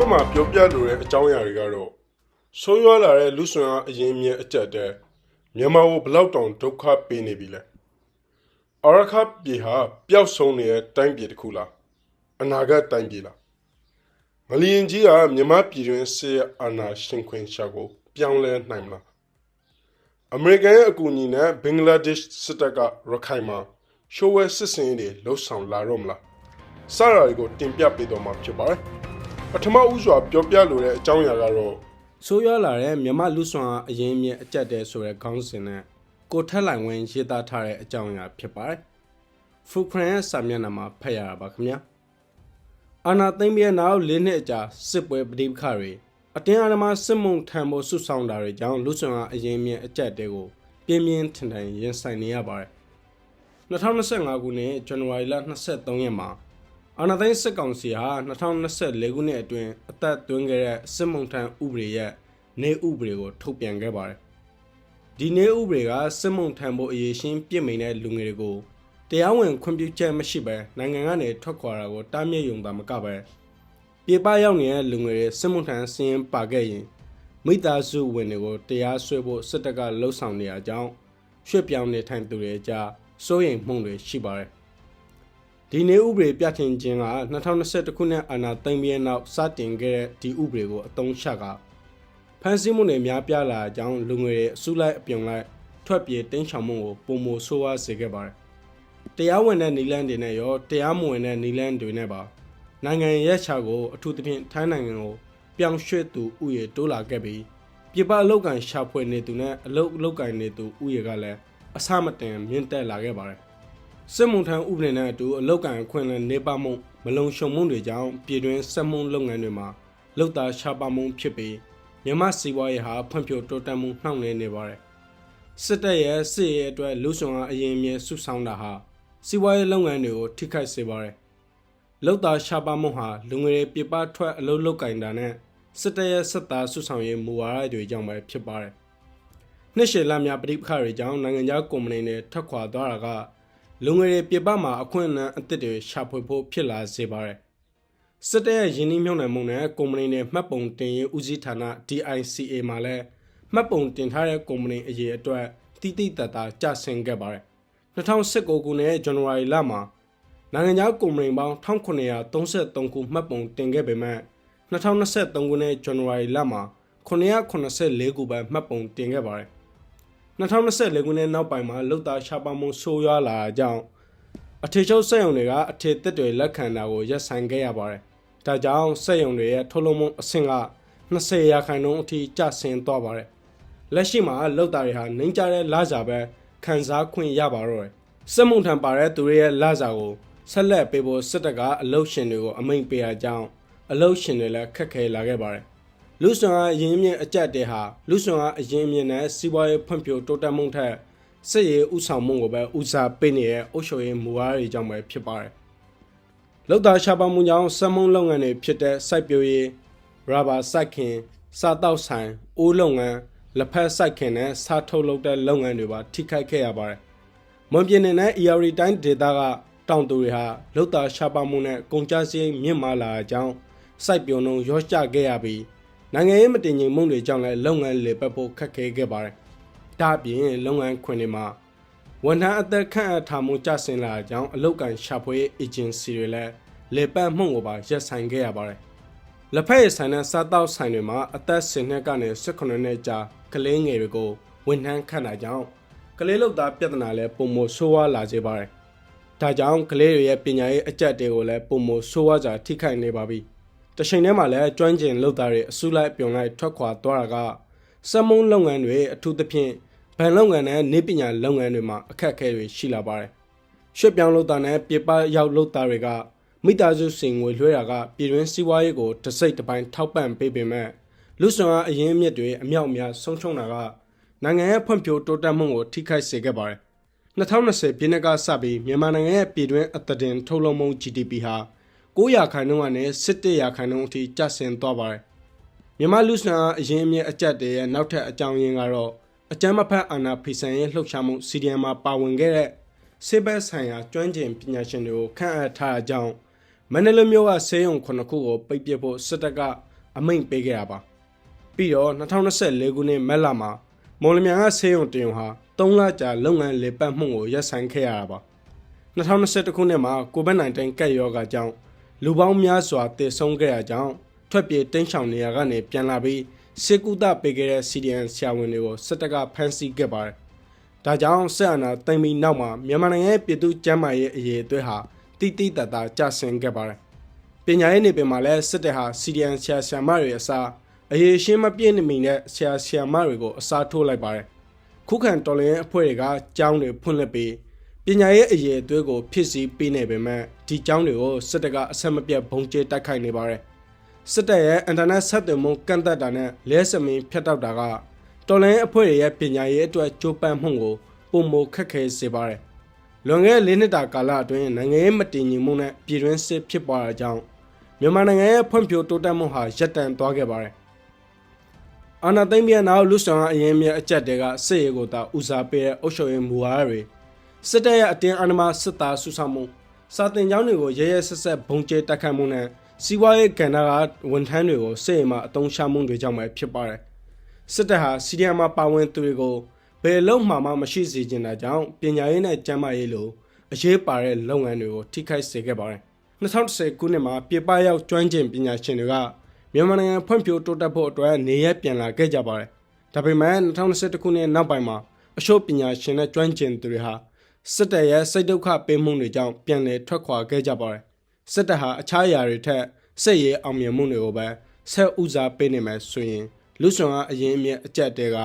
က်မှာပြောပြလိုတဲ့အကြောင်းအရာတွေကတော့ဆိုးရွားလာတဲ့လူဆွမ်းအားအရင်းအမြစ်အကျက်တဲ့မြန်မာကိုဘလောက်တောင်ဒုက္ခပေးနေပြီလဲအာရခပြည်ဟာပျောက်ဆုံးနေတဲ့တိုင်းပြည်တစ်ခုလားအနာဂတ်တိုင်းပြည်လားငလျင်ကြီးကမြန်မာပြည်တွင်းဆေးအာဏာရှင်ခွင်ရှာကိုပြောင်းလဲနိုင်မလားအမေရိကန်ရဲ့အကူအညီနဲ့ဘင်္ဂလားဒေ့ရှ်စစ်တပ်ကရခိုင်မှာရှိုးဝဲစစ်စင်ရေးတွေလှုပ်ဆောင်လာတော့မလားစရာတွေကိုတင်ပြပေးတော့မှာဖြစ်ပါတယ်ပထမဦးစွာပြောပြလိုတဲ့အကြောင်းအရာကတော့ဆိုးရွားလာတဲ့မြန်မာလူဆွမ်းအရင်းအမြစ်အကျက်တဲ့ဆိုတဲ့ခေါင်းစဉ်နဲ့ကိုထက်လိုင်ဝင်းရေးသားထားတဲ့အကြောင်းအရာဖြစ်ပါတယ်ဖူခရန်ရဲ့စာမျက်နှာမှာဖတ်ရတာပါခင်ဗျာအာနာသိမ့်ပြီးနောက်၄နှစ်အကြာစစ်ပွဲပဋိပက္ခတွေအတင်းအဓမ္မစစ်မှုထံဖို့ဆွဆောင်တာတွေကြောင့်လူဆွမ်းအရင်းအမြစ်အကျက်တဲ့ကိုပြင်းပြင်းထန်ထန်ရင်ဆိုင်နေရပါတယ်2025ခုနှစ်ဇန်နဝါရီလ23ရက်မှာအာဏာသိမ်းစစ်ကောင်စီဟာ2024ခုနှစ်အတွင်းအသက်သွင်းခဲ့တဲ့စစ်မှုထမ်းဥပဒေရဲ့နေဥပဒေကိုထုတ်ပြန်ခဲ့ပါတယ်။ဒီနေဥပဒေကစစ်မှုထမ်းဖို့အရေးရှင်းပြစ်မိန်တဲ့လူငယ်တွေကိုတရားဝင်ခွင့်ပြုချက်မရှိဘဲနိုင်ငံကနေထွက်ခွာတာကိုတားမြစ်ရုံသာမကပဲပြည်ပရောက်နေတဲ့လူငယ်တွေစစ်မှုထမ်းစည်းရင်းပါခဲ့ရင်မိသားစုဝင်တွေကိုတရားစွဲဖို့စစ်တပ်ကလှုံ့ဆော်နေရကြောင်းရွှေ့ပြောင်းနေထိုင်သူတွေကြားစိုးရိမ်မှုတွေရှိပါတယ်ဒီနေဥပဒေပြဋ္ဌာန်းခြင်းက2021ခုနှစ်အာဏာသိမ်းပြီးနောက်စတင်ခဲ့တဲ့ဒီဥပဒေကိုအသုံးချကဖန်ဆီးမှုတွေများပြားလာကြောင်းလူငယ်တွေအစုလိုက်အပြုံလိုက်ထွက်ပြေးတင်းချောင်မှုကိုပုံမဆိုးဝါးစေခဲ့ပါတယ်။တရားဝင်တဲ့နီလန်းတွေနဲ့ရောတရားမဝင်တဲ့နီလန်းတွေနဲ့ပါနိုင်ငံရဲ့ခြားကိုအထူးသဖြင့်ထိုင်းနိုင်ငံကိုပြောင်းရွှေ့သူဥယေတိုးလာခဲ့ပြီးပြပအလုတ်ကန်ရှာဖွေနေသူနဲ့အလုတ်ကန်နေသူဥယေကလည်းအဆမတန်မြင့်တက်လာခဲ့ပါတယ်စစ်မှုထမ်းဥပဒေနဲ့အတူအလောက်ကန်အခွင့်အလမ်းနေပါမှုမလုံခြုံမှုတွေကြောင့်ပြည်တွင်းစက်မှုလုပ်ငန်းတွေမှာလောက်သားရှားပါမှုဖြစ်ပြီးမြန်မာစီးပွားရေးဟာဖွံ့ဖြိုးတိုးတက်မှုနှောင့်နှေးနေပါတယ်စစ်တပ်ရဲ့စစ်ရေးအတွက်လူဆောင်အားအရင်အမြဲစုဆောင်တာဟာစီးပွားရေးလုပ်ငန်းတွေကိုထိခိုက်စေပါတယ်လောက်သားရှားပါမှုဟာလူငယ်တွေပြပထွက်အလုပ်လုပ်ကင်တာနဲ့စစ်တပ်ရဲ့စစ်သားစုဆောင်ရေးမူဝါဒတွေကြောင့်ပဲဖြစ်ပါတယ်နှစ်ရှည်လများပဋိပက္ခတွေကြောင့်နိုင်ငံခြားကုမ္ပဏီတွေထွက်ခွာသွားတာကလူငယ်တွေပြပမှာအခွင့်အလမ်းအသစ်တွေရှာဖွေဖို့ဖြစ်လာစေပါတယ်။စစ်တပ်ရဲ့ယင်းနှိမ့်မြုံနယ်မှုနဲ့ကုမ္ပဏီတွေမှတ်ပုံတင်ရေးဦးစီးဌာန DICA မှာလည်းမှတ်ပုံတင်ထားတဲ့ကုမ္ပဏီအရေးအတွက်တိတိတတ်တာကျဆင်းခဲ့ပါတယ်။2019ခုနှစ်ဇန်နဝါရီလမှာနိုင်ငံခြားကုမ္ပဏီပေါင်း1933ခုမှတ်ပုံတင်ခဲ့ပေမဲ့2023ခုနှစ်ဇန်နဝါရီလမှာ984ခုပဲမှတ်ပုံတင်ခဲ့ပါတယ်2024ခုနှစ်နောက်ပိုင်းမှာလုတ်သားရှားပါမှုဆိုးရွားလာကြောင်းအထည်ချုပ်စက်ရုံတွေကအထည်သစ်တွေလက်ခံတာကိုရပ်ဆိုင်းခဲ့ရပါတယ်။ဒါကြောင့်စက်ရုံတွေရဲ့ထုတ်လုပ်မှုအဆင့်က20%အထိကျဆင်းသွားပါတယ်။လက်ရှိမှာလုတ်သားတွေဟာနှိမ့်ကျတဲ့လစာပဲခံစားခွင့်ရပါတော့တယ်။စက်မှုထံပါတဲ့သူတွေရဲ့လစာကိုဆက်လက်ပေးဖို့စစ်တပ်ကအလုပ်ရှင်တွေကိုအမိန့်ပေးရကြောင်းအလုပ်ရှင်တွေလည်းခက်ခဲလာခဲ့ပါတယ်။လူဆွမ်းအားအရင်းအမြစ်အကျက်တဲဟာလူဆွမ်းအားအရင်းအမြစ်နဲ့စီးပွားရေးဖွံ့ဖြိုးတိုးတက်မှုထက်စစ်ရေးဥဆောင်မှုကိုပဲဦးစားပေးနေတဲ့အုပ်ချုပ်ရေးမူဝါဒတွေကြောင့်ပဲဖြစ်ပါတယ်။လောက်သားရှားပါမှုကြောင့်စက်မှုလုပ်ငန်းတွေဖြစ်တဲ့စိုက်ပျိုးရေး၊ရာဘာစိုက်ခင်၊စားတောက်ဆိုင်၊အိုးလုပ်ငန်း၊လက်ဖက်စိုက်ခင်နဲ့စားထုတ်လုပ်တဲ့လုပ်ငန်းတွေပါထိခိုက်ခဲ့ရပါတယ်။မွန်ပြည်နယ်နဲ့ ER တိုင်းဒေသကတောင်သူတွေဟာလောက်သားရှားပါမှုနဲ့ကုန်ကျစရိတ်မြင့်မားလာကြောင်းစိုက်ပျိုးနှုန်းရောကျခဲ့ရပြီးနိုင်ငံရေးမတည်ငြိမ်မှုတွေကြောင့်လည်းလုပ်ငန်းလေပတ်ဖို့ခက်ခဲခဲ့ပါတယ်။ဒါ့အပြင်လုပ်ငန်းခွင်တွေမှာဝန်ထမ်းအသက်ခန့်အပ်ထားမှုကျဆင်းလာကြောင်းအလုပ်ကန်ရှာဖွေအေဂျင်စီတွေလည်းလေပတ်မှုကိုပါရပ်ဆိုင်းခဲ့ရပါတယ်။လက်ဖက်ရည်ဆိုင်နဲ့စားတောက်ဆိုင်တွေမှာအသက်10နှစ်ကနေ18နှစ်ကြာကလေးငယ်တွေကိုဝန်ထမ်းခန့်တာကြောင့်ကလေးလုပ်သားပြဿနာလည်းပုံမဆိုးဝါးလာစေပါတယ်။ဒါကြောင့်ကလေးတွေရဲ့ပညာရေးအကျက်တွေကိုလည်းပုံမဆိုးဝါးစွာထိခိုက်နေပါပြီ။တချိန်တည်းမှာလည်းကျွမ်းကျင်လုပ်သားတွေအစုလိုက်ပြုံလိုက်ထွက်ခွာသွားတာကစက်မှုလုပ်ငန်းတွေအထူးသဖြင့်ဗန်လုပ်ငန်းနဲ့နေပညာလုပ်ငန်းတွေမှာအခက်အခဲတွေရှိလာပါတယ်။ရွှေ့ပြောင်းလုပ်သားနဲ့ပြပရောက်လုပ်သားတွေကမိသားစုစင်ငွေလွှဲတာကပြည်တွင်းစီးပွားရေးကိုတစ်စိတ်တစ်ပိုင်းထောက်ပံ့ပေးပေမဲ့လူဆောင်အားအရင်းအမြစ်တွေအမြောက်အများဆုံးရှုံးတာကနိုင်ငံရဲ့ဖွံ့ဖြိုးတိုးတက်မှုကိုထိခိုက်စေခဲ့ပါတယ်။2020ပြည့်နှစ်ကစပြီးမြန်မာနိုင်ငံရဲ့ပြည်တွင်းအသားတင်ထုတ်လုပ်မှု GDP ဟာ9%ကနေ17%အထိကျဆင်းသွားပါတယ်။မြန်မာလူဆောင်အားအရင်းအမြစ်အကျက်တွေရဲ့နောက်ထပ်အကြောင်းရင်းကတော့အကြမ်းမဖက်အာဏာဖီဆန်ရေးလှုပ်ရှားမှု CDM မှာပါဝင်ခဲ့တဲ့စစ်ဘက်ဆိုင်ရာကျွမ်းကျင်ပညာရှင်တွေကိုခန့်အပ်ထားကြောင်းမန္တလေးမြို့ကဆေးရုံ9ခုကိုပိတ်ပစ်ဖို့စစ်တပ်က အမိန့်ပေးခဲ့တာပါပြီးတော့2024ခုနှစ်မက်လမှာမော်လမြိုင်ကဆေးရုံတင်ဟာ3လကြာလုပ်ငန်းလေပတ်မှုကိုရပ်ဆိုင်းခဲ့ရတာပါ2021ခုနှစ်မှာ COVID-19 ကပ်ရောဂါကြောင့်လူပေါင်းများစွာတည်ဆုံခဲ့ရကြောင်းထွက်ပြေးတိမ်းရှောင်နေရကနေပြန်လာပြီးစစ်ကူတာပေးခဲ့တဲ့ CDN ဆရာဝန်တွေကိုစစ်တပ်ကဖမ်းဆီးခဲ့ပါတယ်ဒါကြောင့်ဆက်အာဏာသိမ်းပြီးနောက်မှာမြန်မာနိုင်ငံရဲ့ပြည်သူ့ကျန်းမာရေးအရေးအသွေးဟာတိတိတတ်တာကျဆင်းခဲ့ပါတယ်ပညာရေးနေပင်မှာလည်းစစ်တပ်ဟာ CDN ဆရာဆရာမတွေအစားအရေးရှင်းမပြည့်နေမီတဲ့ဆရာဆရာမတွေကိုအစားထိုးလိုက်ပါတယ်ခုခံတော်လှန်ရေးအဖွဲ့တွေကကျောင်းတွေဖွင့်လှစ်ပြီးပညာရေးအရေးအသွေးကိုဖြစ်စီပေးနေပေမဲ့ဒီကျောင်းတွေကိုစစ်တပ်ကအဆက်မပြတ်ဘုံကျဲတိုက်ခိုက်နေပါတယ်စစ်တပ်ရဲ့အင်တာနက်ဆက်သွယ်မှုကန့်သတ်တာနဲ့လဲစမင်းဖြတ်တောက်တာကတော်လှန်ရေးအဖွဲ့တွေရဲ့ပညာရေးအတွက်ကြိုးပမ်းမှုကိုပုံမခက်ခဲစေပါတယ်လွန်ခဲ့တဲ့4နှစ်တာကာလအတွင်းနိုင်ငံရေးမတည်ငြိမ်မှုနဲ့ပြည်တွင်းစစ်ဖြစ်ပွားတာကြောင့်မြန်မာနိုင်ငံရဲ့ဖွံ့ဖြိုးတိုးတက်မှုဟာရပ်တန့်သွားခဲ့ပါတယ်အာဏာသိမ်းပြီးနောက်လူဆောင်အရင်မြအကြက်တွေကစစ်ရေးကိုသာဦးစားပေးတဲ့အုပ်ချုပ်ရေးမူဝါဒတွေစစ်တပ်ရဲ့အတင်းအဓမ္မစစ်သားစုဆောင်မှုစာတင်ကျောင်းတွေကိုရဲရဲဆက်ဆက်ဘုံကျဲတိုက်ခိုက်မှုနဲ့စီးပွားရေးကဏ္ဍကဝန်ထမ်းတွေကိုစစ်ရေးမှာအသုံးချမှုတွေကြောင့်ပဲဖြစ်ပါတယ်စစ်တပ်ဟာစီဒီအမ်မှာပါဝင်သူတွေကိုဘယ်လုံးမှမရှိစေချင်တာကြောင့်ပညာရေးနဲ့ကျန်းမာရေးလိုအရေးပါတဲ့လုပ်ငန်းတွေကိုထိခိုက်စေခဲ့ပါတယ်2010ခုနှစ်မှာပြည်ပရောက်ကျွမ်းကျင်ပညာရှင်တွေကမြန်မာနိုင်ငံဖွံ့ဖြိုးတိုးတက်ဖို့အတွက်နေရပြန်လာခဲ့ကြပါတယ်ဒါပေမဲ့2021ခုနှစ်နောက်ပိုင်းမှာအချို့ပညာရှင်နဲ့ကျွမ်းကျင်သူတွေဟာစစ်တပ်ရဲ့စိတ်ဒုက္ခပေးမှုတွေကြောင့်ပြန်လည်ထွက်ခွာခဲ့ကြပါတယ်စစ်တပ်ဟာအခြားအရာတွေထက်စစ်ရေးအောင်မြင်မှုတွေကိုပဲဆက်ဦးစားပေးနေမယ်ဆိုရင်လူဆောင်အရင်အမြင့်အကြက်တဲက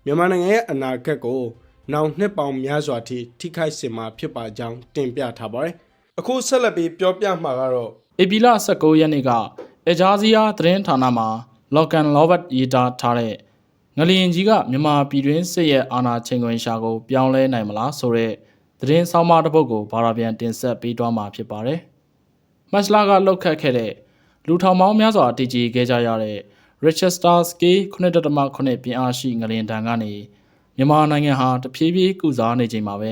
မြန်မာနိုင်ငံရဲ့အနာဂတ်ကိုနောက်နှစ်ပေါင်းများစွာထိခိုက်စေမှာဖြစ်ပါကြောင်းတင်ပြထားပါတယ်အခုဆက်လက်ပြီးပြောပြမှာကတော့ ဧပြီလ19ရက်နေ့ကအဂျာဇီယာသတင်းဌာနမှာလော်ကန်လောဘတ်ရေးသားထားတဲ့ငလျင်ကြီးကမြန်မာပြည်တွင်းစစ်ရဲ့အာဏာချိန်ခွင်ရှာကိုပြောင်းလဲနိုင်မလားဆိုတဲ့သတင်းဆောင်းပါးတစ်ပုဒ်ကိုဘာသာပြန်တင်ဆက်ပေးသွားမှာဖြစ်ပါတယ်။မတ်လကလှုပ်ခတ်ခဲ့တဲ့လူထောင်ပေါင်းများစွာတည်ကြည်ခဲ့ကြရတဲ့ Richter Scale 9.8 ပြင်းအားရှိငလျင်တံကနေမြန်မာနိုင်ငံဟာတဖြည်းဖြည်းကုစားနေချိန်မှာပဲ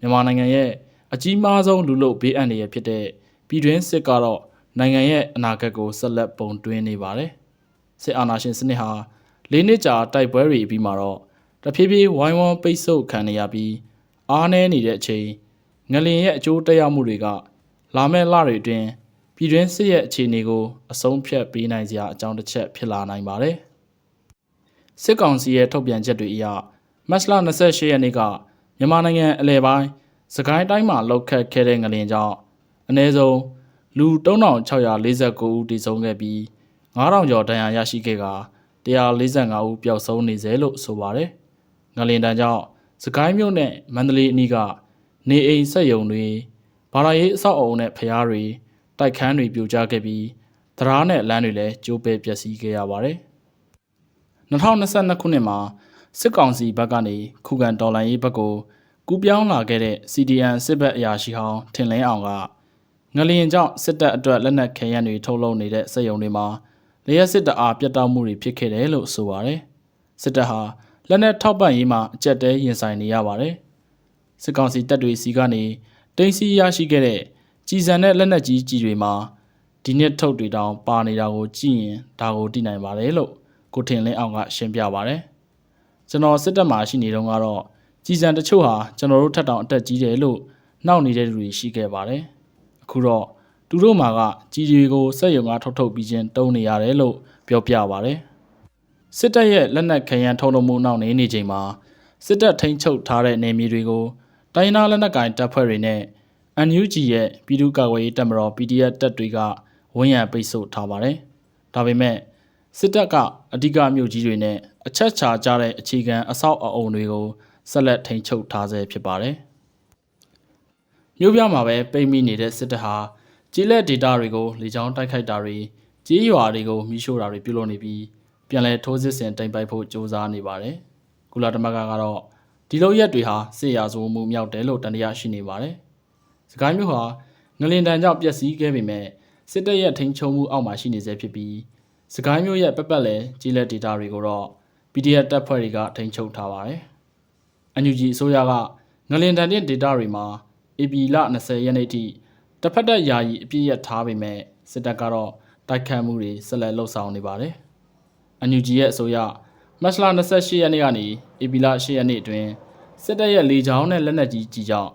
မြန်မာနိုင်ငံရဲ့အကြီးမားဆုံးလူလို့ဘေးအန္တရာယ်ဖြစ်တဲ့ပြည်တွင်းစစ်ကတော့နိုင်ငံရဲ့အနာဂတ်ကိုဆက်လက်ပုံတွင်းနေပါတယ်။စစ်အာဏာရှင်စနစ်ဟာ၄နှစ်ကြာတိုက်ပွဲတွေပြီးမှာတော့တဖြည်းဖြည်းဝိုင်းဝန်းပိတ်ဆို့ခံနေရပြီးအားနည်းနေတဲ့အချိန်ငလျင်ရဲ့အကျိုးသက်ရောက်မှုတွေကလာမယ့်လတွေအတွင်းပြည်တွင်းစစ်ရဲ့အခြေအနေကိုအဆုံးဖြတ်ပေးနိုင်စရာအကြောင်းတစ်ချက်ဖြစ်လာနိုင်ပါတယ်။စစ်ကောင်စီရဲ့ထုတ်ပြန်ချက်တွေအရမတ်လ28ရက်နေ့ကမြန်မာနိုင်ငံအလဲပိုင်းစကိုင်းတိုင်းမှာလှုပ်ခတ်ခဲ့တဲ့ငလျင်ကြောင့်အနည်းဆုံးလူ3649ဦးတည်ဆုံးခဲ့ပြီး9000ကျော်ဒဏ်ရာရရှိခဲ့ကာ145ဦးပျောက်ဆုံးနေစေလို့ဆိုပါတယ်။ငလျင်တန်းကြောင့်စကိုင်းမြို့နဲ့မန္တလေးအနီးကနေအိမ်ဆက်ယုံတွေဘာသာရေးအဆောက်အအုံနဲ့ဖျားတွေတိုက်ခန်းတွေပြိုကျခဲ့ပြီးတရားနဲ့လမ်းတွေလည်းကျိုးပဲပျက်စီးခဲ့ရပါတယ်။2022ခုနှစ်မှာစစ်ကောင်စီဘက်ကနေခုခံတော်လှန်ရေးဘက်ကိုကူးပြောင်းလာခဲ့တဲ့ CDN စစ်ဘက်အရာရှိဟောင်းထင်လင်းအောင်ကငလျင်ကြောင့်စစ်တပ်အတွက်လက်နက်ခဲယမ်းတွေထုတ်လုပ်နေတဲ့စက်ရုံတွေမှာလျှက်စစ်တအားပြတ်တောက်မှုတွေဖြစ်ခဲ့တယ်လို့ဆိုပါတယ်။စစ်တပ်ဟာလက်နက်ထောက်ပံ့ရေးမှာအကျက်တဲရင်ဆိုင်နေရပါတယ်။စစ်ကောင်စီတပ်တွေစီကနေတင်စီရရှိခဲ့တဲ့ကြီးစံတဲ့လက်နက်ကြီးကြီးတွေမှာဒီနှစ်ထုတ်တွေတောင်ပါနေတာကိုကြည့်ရင်ဒါကိုသိနိုင်ပါတယ်လို့ကိုထင်လင်းအောင်ကရှင်းပြပါတယ်။ကျွန်တော်စစ်တပ်မှာရှိနေတော့ကတော့ကြီးစံတချို့ဟာကျွန်တော်တို့ထက်တောင်အတက်ကြီးတယ်လို့နှောက်နေတဲ့လူတွေရှိခဲ့ပါတယ်။အခုတော့သူတို့မှာကကြီးတွေကိုစက်ရုံကထုတ်ပြီးချင်းတုံးနေရတယ်လို့ပြောပြပါတယ်။စစ်တပ်ရဲ့လက်နက်ခဲယမ်းထုတ်လုပ်မှုနောက်နေချိန်မှာစစ်တပ်ထိန်းချုပ်ထားတဲ့နယ်မြေတွေကိုတိုင်းနာလက်နက်ကိုင်တပ်ဖွဲ့တွေနဲ့ NUG ရဲ့ပြည်သူ့ကာကွယ်ရေးတပ်မတော် PDF တပ်တွေကဝန်ရံပိတ်ဆို့ထားပါတယ်။ဒါပေမဲ့စစ်တပ်ကအဓိကမြို့ကြီးတွေနဲ့အချက်ချာကြတဲ့အခြေခံအဆောက်အအုံတွေကိုဆက်လက်ထိန်းချုပ်ထားဆဲဖြစ်ပါတယ်။မြို့ပြမှာပဲပိတ်မိနေတဲ့စစ်တပ်ဟာကြီးလက်ဒေတာတွေကိုလေကြောင်းတိုက်ခိုက်တာတွေကြီးရွာတွေကိုမိရှို့တာတွေပြုလုပ်နေပြီးပြန်လည်ထိုးစစ်ဆင်တိမ်ပိုက်ဖို့ကြိုးစားနေပါတယ်။ကုလသမဂ္ဂကတော့ဒီလိုရက်တွေဟာစစ်ရာဇဝမှုမြောက်တယ်လို့တန်တရားရှိနေပါတယ်။စကိုင်းမြို့ဟာငလင်တန်ကြောင့်ပျက်စီးခဲ့ပေမဲ့စစ်တပ်ရဲ့ထိန်းချုပ်မှုအောက်မှာရှိနေဆဲဖြစ်ပြီးစကိုင်းမြို့ရဲ့ပတ်လည်ကြီးလက်ဒေတာတွေကိုတော့ PDF တပ်ဖွဲ့တွေကထိန်းချုပ်ထားပါတယ်။ NUG အစိုးရကငလင်တန်တဲ့ဒေတာတွေမှာ AP လ20ရက်နေ့ထိတစ်ဖက်သက်ယာယီအပြည့်ရထားပေမဲ့စစ်တပ်ကတော့တ တိုက်ခတ်မှုတွေဆက်လက်လှုပ်ဆောင်နေပါတယ်။ NUG ရဲ့အဆိုအရမတ်လ28ရက်နေ့ကနေဧပြီလ8ရက်နေ့အတွင်းစစ်တပ်ရဲ့လေကြောင်းနဲ့လက်နက်ကြီးကြီးကြောင့်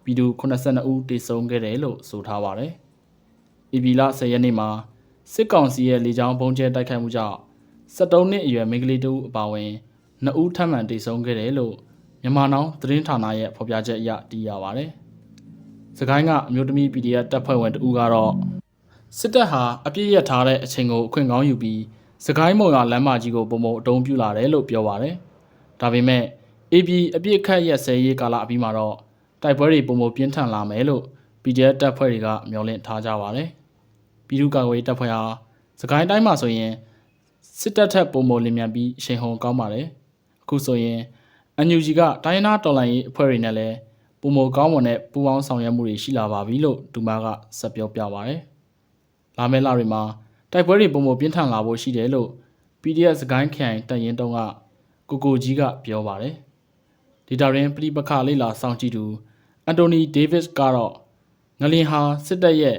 ပြည်သူ82ဦးသေဆုံးခဲ့တယ်လို့ဆိုထားပါတယ်။ ဧပြီလ10ရက်နေ့မှာစစ်ကောင်စီရဲ့လေကြောင်းဘုံကျဲတိုက်ခိုက်မှုကြောင့်73နှစ်အရွယ်မိန်းကလေးတဦးအပါအဝင်2ဦးထပ်မံသေဆုံးခဲ့တယ်လို့မြန်မာနောင်သတင်းဌာနရဲ့ဖော်ပြချက်အရသိရပါတယ်။စကိုင်းကအမျိုးသမီး PDF တပ်ဖွဲ့ဝင်တဦးကတော့စစ်တပ်ဟာအပြစ်ရထားတဲ့အချိန်ကိုအခွင့်ကောင်းယူပြီးစကိုင်းမုံရလမ်းမကြီးကိုပုံမအတုံးပြလာတယ်လို့ပြောပါတယ်။ဒါပေမဲ့ AB အပြစ်ခတ်ရက်စဲရေးကာလအပြီးမှာတော့တိုက်ပွဲတွေပုံမပြင်းထန်လာမယ်လို့ PDF တပ်ဖွဲ့တွေကမျှော်လင့်ထားကြပါတယ်။ပြည်သူ့ကာကွယ်ရေးတပ်ဖွဲ့ဟာစကိုင်းတိုင်းမှာဆိုရင်စစ်တပ်ထက်ပုံမလင်မြန်ပြီးအချိန်ဟုန်ကောင်းပါတယ်။အခုဆိုရင်NUG ကတိုင်းနာတော်လှန်ရေးအဖွဲ့တွေနဲ့လည်းပုံမကောင်းမွန်တဲ့ပူးပေါင်းဆောင်ရွက်မှုတွေရှိလာပါပြီလို့ဒူမာကဆက်ပြောပြပါတယ်။လာမယ့်လတွေမှာတိုက်ပွဲတွေပုံမပြင်းထန်လာဖို့ရှိတယ်လို့ PDF စကိုင်းခိုင်တပ်ရင်းတုံးကကိုကြီးကပြောပါတယ်။ဒေတာရင်းပြည်ပခလေးလာစောင့်ကြည့်သူအန်တိုနီဒေးဗစ်ကတော့ငလင်ဟာစစ်တပ်ရဲ့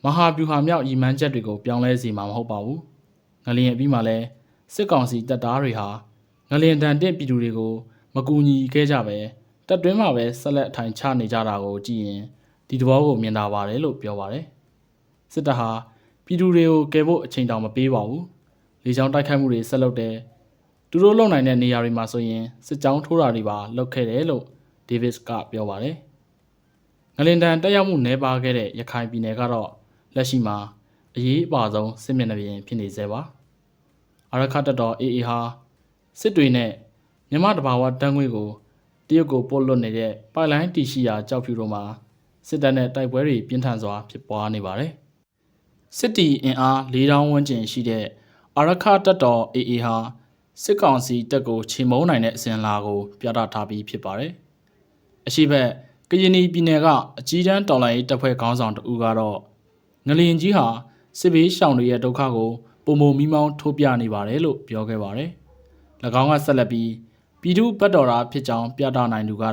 မဟာဗျူဟာမြောက်ရည်မှန်းချက်တွေကိုပြောင်းလဲစေမှာမဟုတ်ပါဘူး။ငလင်အပြီးမှာလဲစစ်ကောင်စီတပ်သားတွေဟာငလင်တန်တဲ့ပြည်သူတွေကိုမကူညီခဲ့ကြပဲတပ်တွင်းမှာပဲဆက်လက်အထိုင်ချနေကြတာကိုကြည့်ရင်ဒီသဘောကိုမြင်တာပါတယ်လို့ပြောပါတယ်။စစ်တပ်ဟာပြည်သူတွေကိုကယ်ဖို့အချိန်တောင်မပေးပါဘူး။လေကြောင်းတိုက်ခိုက်မှုတွေဆက်လုပ်တယ်။သူတို့လုံနိုင်တဲ့နေရာတွေမှာဆိုရင်စစ်ကြောင်းထိုးတာတွေပါလုပ်ခဲ့တယ်လို့ဒေးဗစ်ကပြောပါတယ်။ငလင်တန်တက်ရောက်မှုနှဲပါခဲ့တဲ့ရခိုင်ပြည်နယ်ကတော့လက်ရှိမှာအရေးအပါဆုံးစစ်မျက်နှာပြင်ဖြစ်နေသေးပါ။အာရခတပ်တော် AA ဟာစစ်တွေနဲ့မြန်မာတဘာဝတန်းငွေကိုတရုတ်ကိုပို့လွတ်နေတဲ့ပိုက်လိုင်းတီရှိရာကြောက်ဖြူတို့မှာစစ်တပ်နဲ့တိုက်ပွဲတွေပြင်းထန်စွာဖြစ်ပွားနေပါတယ်။စစ်တီအင်အား4000ဝန်းကျင်ရှိတဲ့အာရခတပ်တော် AA ဟာစစ်ကောင်စီတပ်ကိုချေမှုန်းနိုင်တဲ့အစဉ်အလာကိုပြသထားပြီးဖြစ်ပါတယ်။အရှိဘက်ကရင်ပြည်နယ်ကအကြီးတန်းတော်လှန်ရေးတပ်ဖွဲ့ခေါင်းဆောင်တဦးကတော့ငလင်ကြီးဟာစစ်ဘေးရှောင်တွေရဲ့ဒုက္ခကိုပုံမမီးမောင်းထိုးပြနေပါတယ်လို့ပြောခဲ့ပါတယ်။၎င်းကဆက်လက်ပြီးပြည်သူ့ဘက်တော်ရာဖြစ်ကြောင်းပြသနိုင်သူက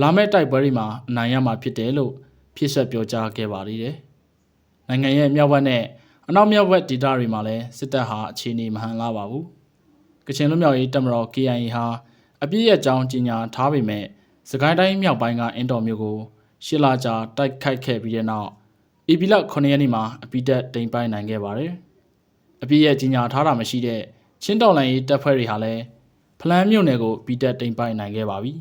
လာမဲ့တိုက်ပွဲတွေမှာအနိုင်ရမှာဖြစ်တယ်လို့ဖြစ်ဆက်ပြောကြားခဲ့ပါသေးတယ်။နိုင်ငံရဲ့မြောက်ဘက်နဲ့အနောက်မြောက်ဘက်ဒေသတွေမှာလည်းစစ်တပ်ဟာအခြေအနေမဟန်လာပါဘူး။ကချင်လူမျိုးရေးတပ်မတော် KIA ဟာအပြည့်ရဲ့အကြောင်းကြီးညာထားပေမဲ့စကိုင်းတိုင်းမြောက်ပိုင်းကအင်တော်မျိုးကိုရှစ်လကြာတိုက်ခိုက်ခဲ့ပြီးတဲ့နောက်ဧပြီလ9ရက်နေ့မှာအပိတက်တိမ်ပိုင်နိုင်ခဲ့ပါတယ်။အပြည့်ရဲ့ကြီးညာထားတာမရှိတဲ့ချင်းတော်လိုင်းရေးတပ်ဖွဲ့တွေဟာလည်းဖလန်းမြို့နယ်ကိုပိတက်တိမ်ပိုင်နိုင်ခဲ့ပါပြီ